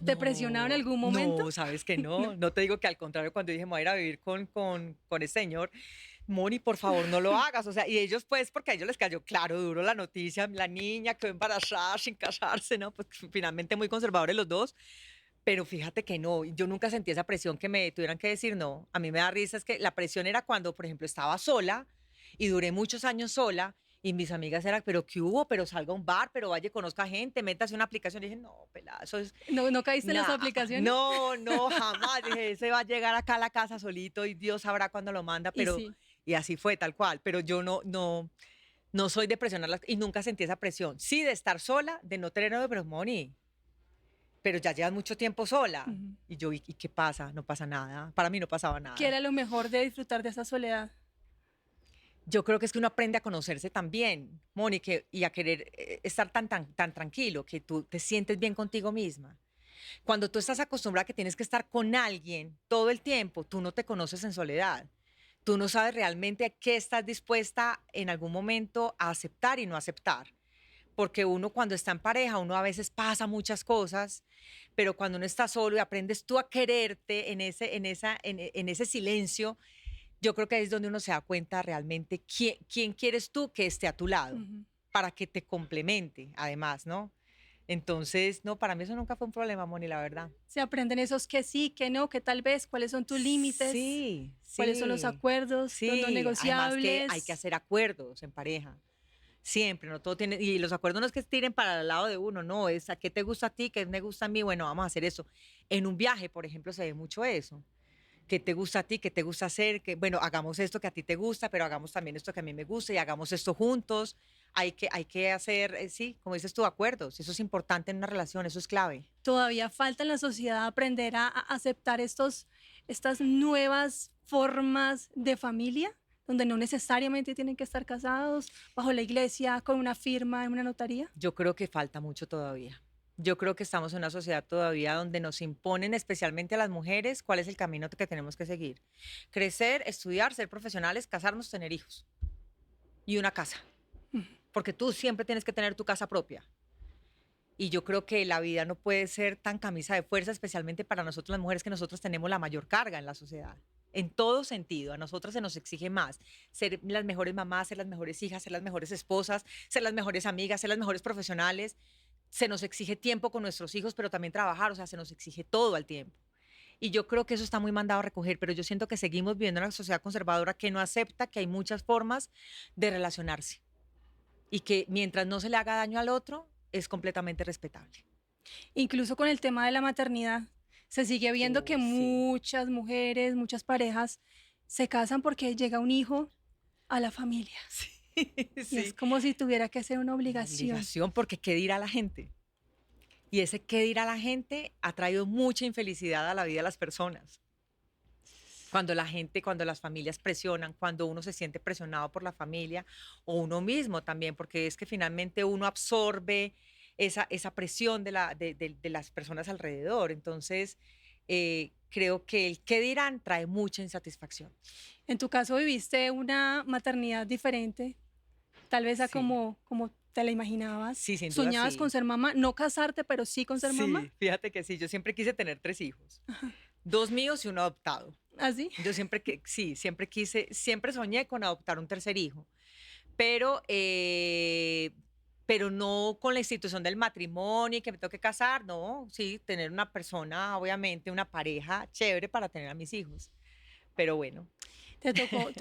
te presionaba en No, algún momento? no, sabes que No. no. No te digo que al contrario, cuando dije, me voy a ir a vivir con ese señor, Moni, por favor, no lo hagas. O sea, y ellos, pues, porque a ellos les cayó claro, duro la noticia, la niña quedó embarazada sin casarse, ¿no? Pues finalmente muy conservadores los dos. Pero fíjate que no, yo nunca sentí esa presión que me tuvieran que decir no. A mí me da risa, es que la presión era cuando, por ejemplo, estaba sola y duré muchos años sola y mis amigas eran, pero ¿qué hubo? Pero salga a un bar, pero vaya y conozca gente, métase una aplicación. Y dije, no, pelada, eso es, ¿No caíste en las nah, aplicaciones? no, no, jamás. Dije, ese va a llegar acá a la casa solito y Dios sabrá cuándo lo manda, Y pero, sí. y así fue, tal cual. Pero yo no soy de presionarlas y nunca sentí esa presión. Sí, de estar sola, de no tener novio, pero Moni, pero ya llevas mucho tiempo sola. Ujú. Y yo, ¿y qué pasa? No pasa nada. Para mí no pasaba ¿Qué nada. era lo mejor de disfrutar de esa soledad? Yo creo que es que uno aprende a conocerse también, Mónica, y a querer estar tan tranquilo, que tú te sientes bien contigo misma. Cuando tú estás acostumbrada a que tienes que estar con alguien todo el tiempo, tú no te conoces en soledad. Tú no sabes realmente a qué estás dispuesta en algún momento a aceptar y no aceptar. Porque uno cuando está en pareja, uno a veces pasa muchas cosas, pero cuando uno está solo y aprendes tú a quererte en ese silencio, yo creo que ahí es donde uno se da cuenta realmente quién quieres tú que esté a tu lado, Ujú. para que te complemente, además, ¿no? Entonces, no, para mí eso nunca fue un problema, Moni, la verdad. Se aprenden esos que sí, que no, que tal vez, cuáles son tus límites, Sí, cuáles son los sí, acuerdos, los no sí. Además que hay que negociables. hacer acuerdos en pareja. Siempre, no todo tiene, y los acuerdos no es que tiren para el lado de uno, no, es a qué te gusta a ti, qué me gusta a mí, bueno, vamos a hacer eso. En un viaje, por ejemplo, se ve mucho eso. ¿Qué te gusta a ti? ¿Qué te gusta hacer? Que, bueno, hagamos esto que a ti te gusta, pero hagamos también esto que a mí me gusta y hagamos esto juntos. Hay que hacer, sí, como dices tú, acuerdos. Eso es importante en una relación, eso es clave. Todavía falta en la sociedad aprender a aceptar estas nuevas formas de familia, donde no necesariamente tienen que estar casados, bajo la iglesia, con una firma en una notaría. Yo creo que falta mucho todavía. Yo creo que estamos en una sociedad todavía donde nos imponen, especialmente a las mujeres, cuál es el camino que tenemos que seguir. Crecer, estudiar, ser profesionales, casarnos, tener hijos y una casa. porque tú siempre tienes que tener tu casa propia. Y yo creo que la vida no puede ser tan camisa de fuerza, especialmente para nosotros las mujeres, que nosotros tenemos la mayor carga en la sociedad. En todo sentido, a nosotras se nos exige más ser las mejores mamás, ser las mejores hijas, ser las mejores esposas, ser las mejores amigas, ser las mejores profesionales. Se nos exige tiempo con nuestros hijos, pero también trabajar, o sea, se nos exige todo al tiempo. Y yo creo que eso está muy mandado a recoger, pero yo siento que seguimos viviendo en una sociedad conservadora que no acepta que hay muchas formas de relacionarse y que mientras no se le haga daño al otro, es completamente respetable. Incluso con el tema de la maternidad, se sigue viendo que Uy, sí. muchas mujeres, muchas parejas se casan porque llega un hijo a la familia. Y es Sí. como si tuviera que ser una Una obligación. obligación, porque qué dirá la gente. Y ese qué dirá la gente ha traído mucha infelicidad a la vida de las personas. Cuando la gente, cuando las familias presionan, cuando uno se siente presionado por la familia o uno mismo también, porque es que finalmente uno absorbe esa presión de las personas alrededor. Entonces, creo que el qué dirán trae mucha insatisfacción. En tu caso viviste una maternidad diferente, tal vez a Sí, como te la imaginabas. sí, sin duda ¿Soñabas con sí. ser mamá? No casarte, pero sí con ser mamá. Sí, fíjate que sí, yo siempre quise tener 3 hijos, 2 míos y uno adoptado. ¿Así? Yo siempre que sí, siempre quise, siempre soñé con adoptar un tercer hijo, pero, eh, pero no con la institución del matrimonio y que me tengo que casar, no, sí, tener una persona, obviamente, una pareja chévere para tener a mis hijos. Pero bueno, Te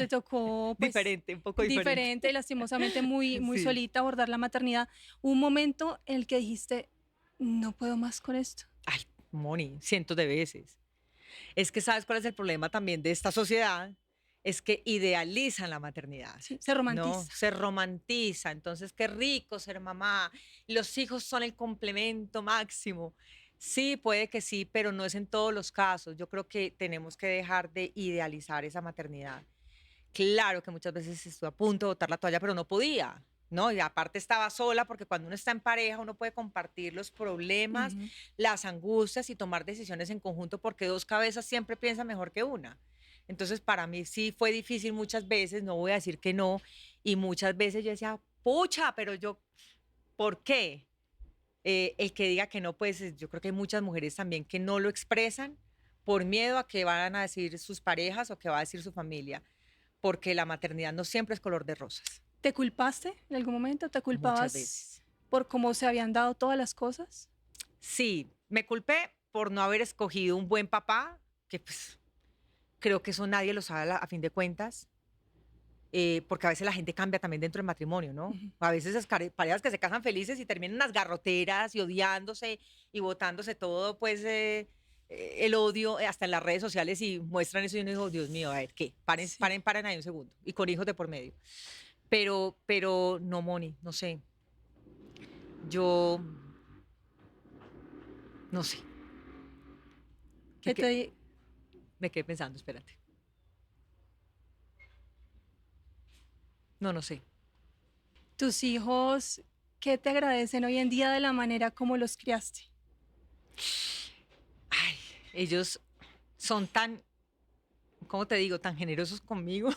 tocó, pues, diferente, un poco diferente. diferente y lastimosamente muy, muy Sí. solita abordar la maternidad. Un momento en el que dijiste, no puedo más con esto. Ay, Moni, cientos de veces. Es que sabes cuál es el problema también de esta sociedad, es que idealizan la maternidad. Sí, se No, romantiza. se romantiza, entonces qué rico ser mamá, los hijos son el complemento máximo. Sí, puede que sí, pero no es en todos los casos. Yo creo que tenemos que dejar de idealizar esa maternidad. Claro que muchas veces estuve a punto de botar la toalla, pero no podía, ¿no? Y aparte estaba sola porque cuando uno está en pareja uno puede compartir los problemas, Ujú. las angustias y tomar decisiones en conjunto porque dos cabezas siempre piensan mejor que una. Entonces para mí sí fue difícil muchas veces, no voy a decir que no, y muchas veces yo decía, pucha, pero yo, ¿por qué? El que diga que no, pues yo creo que hay muchas mujeres también que no lo expresan por miedo a que van a decir sus parejas o que va a decir su familia, porque la maternidad no siempre es color de rosas, ¿Te culpaste en algún momento? ¿Te muchas culpabas veces. por cómo se habían dado todas las cosas? Sí, me culpé por no haber escogido un buen papá, que pues creo que eso nadie lo sabe a fin de cuentas, porque a veces la gente cambia también dentro del matrimonio, ¿no? Ujú. A veces parejas que se casan felices y terminan las garroteras y odiándose y botándose todo, pues, el odio hasta en las redes sociales y muestran eso y uno dice, Dios mío, a ver, ¿qué? Paren, Sí. paren, paren ahí un segundo. Y con hijos de por medio. Pero no, Moni, no sé. Yo no sé. ¿Qué, ¿Qué te qué? di- Me quedé pensando, espérate. No, no sé. tus hijos, qué te agradecen hoy en día de la manera como los criaste? Ay, ellos son tan, ¿cómo te digo? Tan generosos conmigo.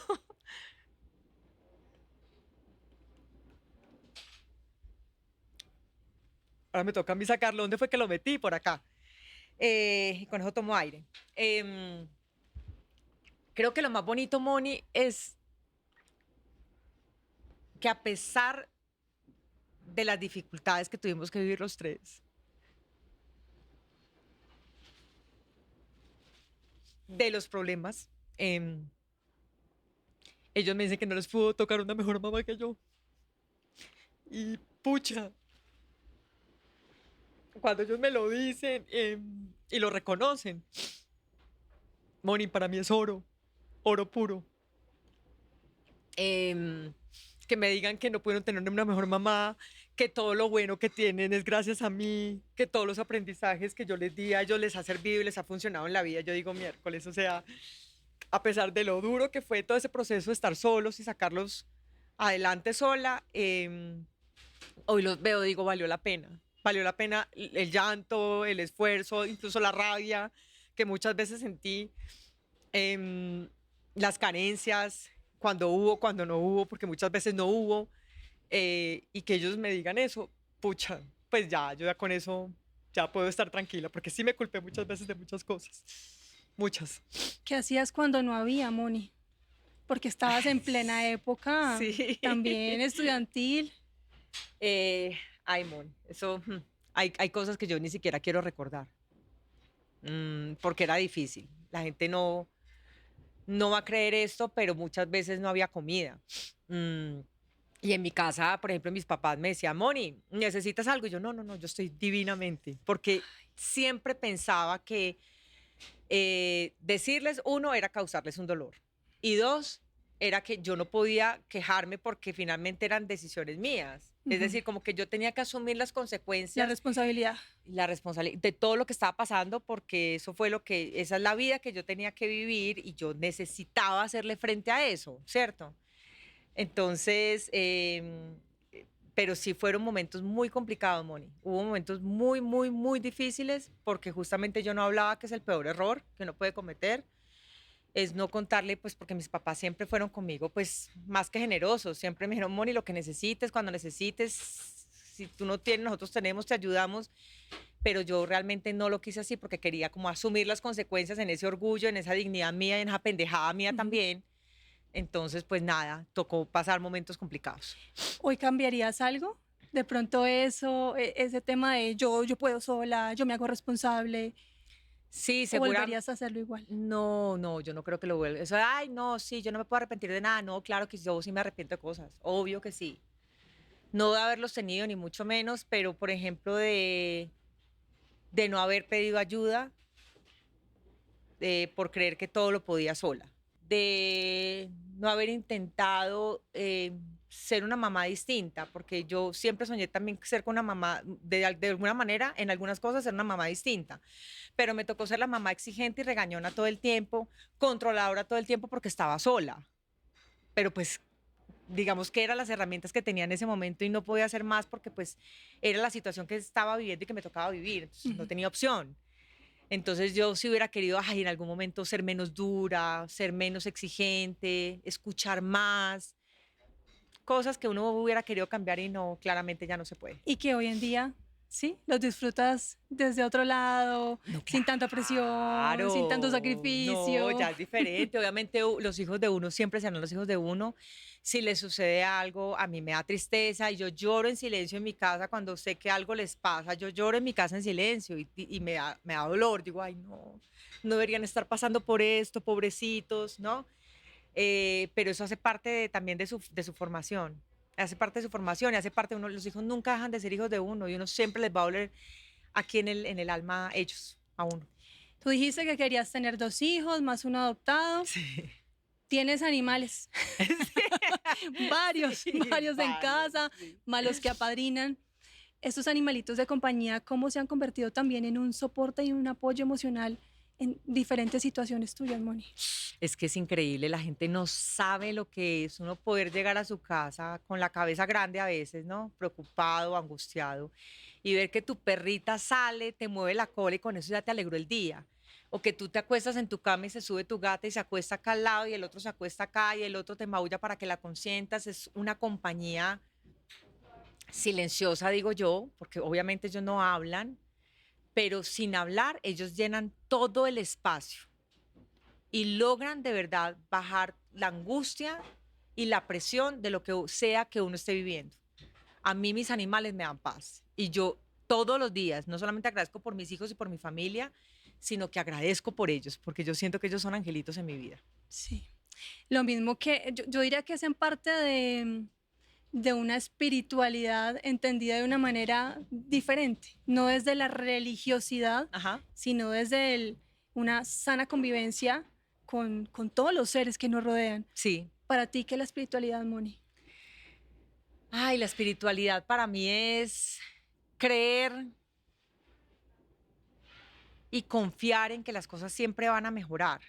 Ahora me toca a mí sacarlo. ¿Dónde fue que lo metí? Por acá. Y con eso tomo aire. Em, Creo que lo más bonito, Moni, es que a pesar de las dificultades que tuvimos que vivir los tres, de los problemas, ellos me dicen que no les pudo tocar una mejor mamá que yo. Y pucha, cuando ellos me lo dicen y lo reconocen, Moni, para mí es oro, oro puro. Em, que me digan que no pudieron tener una mejor mamá, que todo lo bueno que tienen es gracias a mí, que todos los aprendizajes que yo les di a ellos les ha servido y les ha funcionado en la vida. Yo digo miércoles, o sea, a pesar de lo duro que fue todo ese proceso de estar solos y sacarlos adelante sola, hoy los veo, digo, valió la pena. Valió la pena el llanto, el esfuerzo, incluso la rabia que muchas veces sentí, em, las carencias, cuando hubo, cuando no hubo, porque muchas veces no hubo. y que ellos me digan eso, pucha, pues ya, yo ya con eso ya puedo estar tranquila, porque sí me culpé muchas veces de muchas cosas, muchas. ¿Qué hacías cuando no había, Moni? Porque estabas en plena época Sí. también estudiantil. Ay, Mon, eso, hay cosas que yo ni siquiera quiero recordar, porque era difícil. La gente no va a creer esto, pero muchas veces no había comida. Mm, y en mi casa, por ejemplo, mis papás me decían, Moni, ¿necesitas algo? Y yo, no, no, no, yo estoy divinamente, porque siempre pensaba que decirles, uno, era causarles un dolor, y dos, era que yo no podía quejarme porque finalmente eran decisiones mías. Es Ujú. decir, como que yo tenía que asumir las La consecuencias, responsabilidad. la responsabilidad de todo lo que estaba pasando, porque eso fue lo que, esa es la vida que yo tenía que vivir y yo necesitaba hacerle frente a eso, ¿cierto? Entonces, pero sí fueron momentos muy complicados, Moni. Hubo momentos muy, muy, muy difíciles porque justamente yo no hablaba, que es el peor error que uno puede cometer, es no contarle, pues porque mis papás siempre fueron conmigo, pues más que generosos, siempre me dijeron, Moni, lo que necesites, cuando necesites, si tú no tienes, nosotros tenemos, te ayudamos, pero yo realmente no lo quise así porque quería como asumir las consecuencias en ese orgullo, en esa dignidad mía, en esa pendejada mía Ujú. también. Entonces, pues nada, tocó pasar momentos complicados. ¿Hoy cambiarías algo? De pronto eso, ese tema de yo puedo sola, yo me hago responsable, Sí, o segura. volverías a hacerlo igual. No, no, yo no creo que lo vuelva. Eso, ay, no, sí, yo no me puedo arrepentir de nada. No, claro que yo sí me arrepiento de cosas. Obvio que sí. No de haberlos tenido, ni mucho menos, pero por ejemplo, de no haber pedido ayuda, por creer que todo lo podía sola, de no haber intentado ser una mamá distinta, porque yo siempre soñé también ser con una mamá, de alguna manera, en algunas cosas, ser una mamá distinta, pero me tocó ser la mamá exigente y regañona todo el tiempo, controladora todo el tiempo porque estaba sola, pero pues digamos que eran las herramientas que tenía en ese momento y no podía hacer más porque pues era la situación que estaba viviendo y que me tocaba vivir, entonces no Ujú. tenía opción. Entonces yo sí hubiera querido ay, en algún momento ser menos dura, ser menos exigente, escuchar más, cosas que uno hubiera querido cambiar y no, claramente ya no se puede. Y que hoy en día, sí, los disfrutas desde otro lado, No, sin tanta presión, sin tanto claro, no, sacrificio. ya es diferente. Obviamente los hijos de uno siempre serán los hijos de uno. Si les sucede algo, a mí me da tristeza y yo lloro en silencio en mi casa cuando sé que algo les pasa. Yo lloro en mi casa en silencio y me da dolor. Digo, ay, no, no deberían estar pasando por esto, pobrecitos, ¿no? Pero eso hace parte también de su formación. Hace parte de su formación y hace parte de uno. Los hijos nunca dejan de ser hijos de uno y uno siempre les va a doler aquí en el alma ellos, a uno. Tú dijiste que querías tener 2 hijos, más uno adoptado. Sí. Tienes animales, varios, Sí, varios en varios, casa, sí. malos que apadrinan. Estos animalitos de compañía, ¿cómo se han convertido también en un soporte y un apoyo emocional en diferentes situaciones tuyas, Moni? Es que es increíble, la gente no sabe lo que es uno poder llegar a su casa con la cabeza grande a veces, ¿no? Preocupado, angustiado, y ver que tu perrita sale, te mueve la cola y con eso ya te alegró el día. O que tú te acuestas en tu cama y se sube tu gata y se acuesta acá al lado y el otro se acuesta acá y el otro te maulla para que la consientas. Es una compañía silenciosa, digo yo, porque obviamente ellos no hablan, pero sin hablar ellos llenan todo el espacio y logran de verdad bajar la angustia y la presión de lo que sea que uno esté viviendo. A mí mis animales me dan paz y yo todos los días no solamente agradezco por mis hijos y por mi familia, sino que agradezco por ellos, porque yo siento que ellos son angelitos en mi vida. Sí. Lo mismo que yo diría que hacen parte de una espiritualidad entendida de una manera diferente, no desde la religiosidad, Ajá. sino desde una sana convivencia con todos los seres que nos rodean. Sí. Para ti, ¿qué es la espiritualidad, Moni? Ay, la espiritualidad para mí es creer y confiar en que las cosas siempre van a mejorar.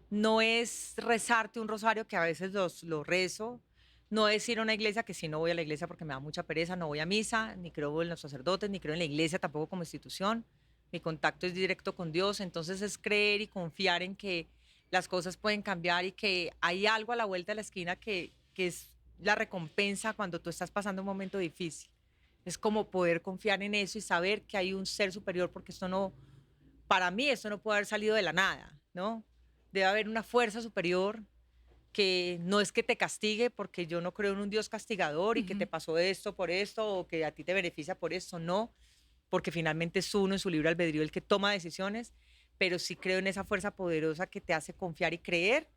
No es rezarte un rosario, que a veces lo rezo, no es ir a una iglesia, que si no voy a la iglesia porque me da mucha pereza, no voy a misa, ni creo en los sacerdotes, ni creo en la iglesia tampoco como institución. Mi contacto es directo con Dios, entonces es creer y confiar en que las cosas pueden cambiar y que hay algo a la vuelta de la esquina que es la recompensa cuando tú estás pasando un momento difícil. Es como poder confiar en eso y saber que hay un ser superior, porque esto no, para mí esto no puede haber salido de la nada, ¿no? Debe haber una fuerza superior que no es que te castigue, porque yo no creo en un Dios castigador y que te pasó esto por esto o que a ti te beneficia por esto, no, porque finalmente es uno en su libre albedrío el que toma decisiones, pero sí creo en esa fuerza poderosa que te hace confiar y creer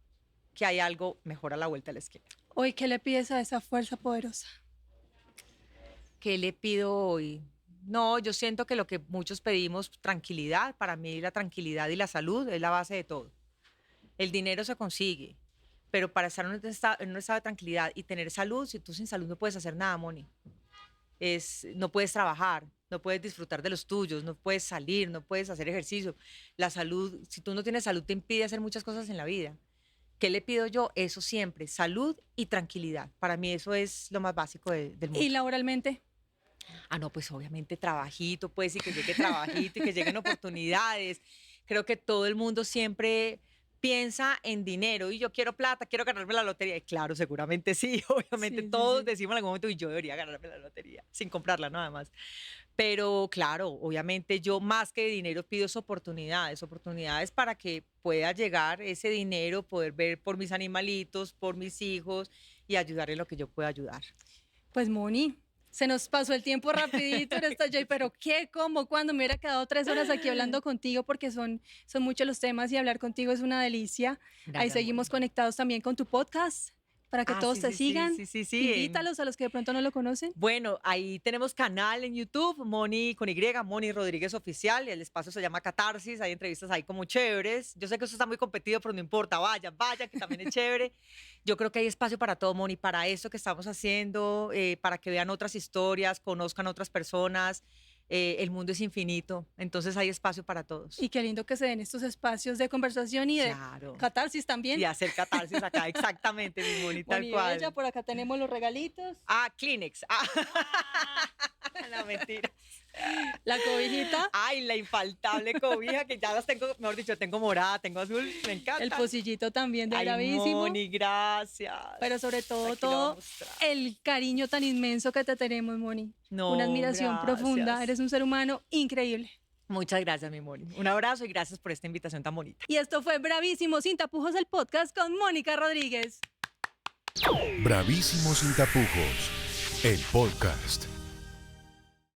que hay algo mejor a la vuelta de la esquina. Hoy, ¿qué le pides a esa fuerza poderosa? ¿Qué le pido hoy? No, yo siento que lo que muchos pedimos, tranquilidad. Para mí la tranquilidad y la salud es la base de todo. El dinero se consigue, pero para estar en un estado de tranquilidad y tener salud, si tú sin salud no puedes hacer nada, Moni. No puedes trabajar, no puedes disfrutar de los tuyos, no puedes salir, no puedes hacer ejercicio. La salud, si tú no tienes salud, te impide hacer muchas cosas en la vida. ¿Qué le pido yo? Eso siempre, salud y tranquilidad. Para mí eso es lo más básico del mundo. ¿Y laboralmente? Ah, no, pues obviamente trabajito, pues, y que llegue trabajito y que lleguen oportunidades. Creo que todo el mundo siempre piensa en dinero y yo quiero plata, quiero ganarme la lotería. Y claro, seguramente sí, obviamente Sí, sí, todos sí. decimos en algún momento y yo debería ganarme la lotería sin comprarla nada más. Pero claro, obviamente yo más que dinero pido es oportunidades, oportunidades para que pueda llegar ese dinero, poder ver por mis animalitos, por mis hijos y ayudar en lo que yo pueda ayudar. Pues Moni, se nos pasó el tiempo rapidito en esta Joy, pero qué, cómo, cuándo me hubiera quedado 3 horas aquí hablando contigo porque son muchos los temas y hablar contigo es una delicia. Ahí Gracias, seguimos Moni. conectados también con tu podcast para que Ah, todos sí, te sí, sí, sigan. sí. Invítalos a los que de pronto no lo conocen. Bueno, ahí tenemos canal en YouTube, Moni con Y, Moni Rodríguez Oficial, y el espacio se llama Catarsis, hay entrevistas ahí como chéveres. Yo sé que eso está muy competido, pero no importa, vayan, que también es chévere. Yo creo que hay espacio para todo, Moni, para eso que estamos haciendo, para que vean otras historias, conozcan otras personas. El mundo es infinito, entonces hay espacio para todos. Y qué lindo que se den estos espacios de conversación y de Claro. catarsis también. Y hacer catarsis acá, exactamente, mi Moni, tal Moni cual. Bella, por acá tenemos los regalitos. Ah, Kleenex. Ah. No, mentira. La cobijita, Ay, la infaltable cobija, que ya las tengo, mejor dicho, tengo morada, tengo azul, me encanta. el pocillito también de Ay, Bravísimo. Moni, gracias. Pero sobre todo, Aquí lo voy a todo mostrar. el cariño tan inmenso que te tenemos, Moni. No, Una admiración gracias. profunda. Eres un ser humano increíble. Muchas gracias, mi Moni. Un abrazo y gracias por esta invitación tan bonita. Y esto fue Bravísimo Sin Tapujos, el podcast con Mónica Rodríguez. Bravísimo sin tapujos, el podcast.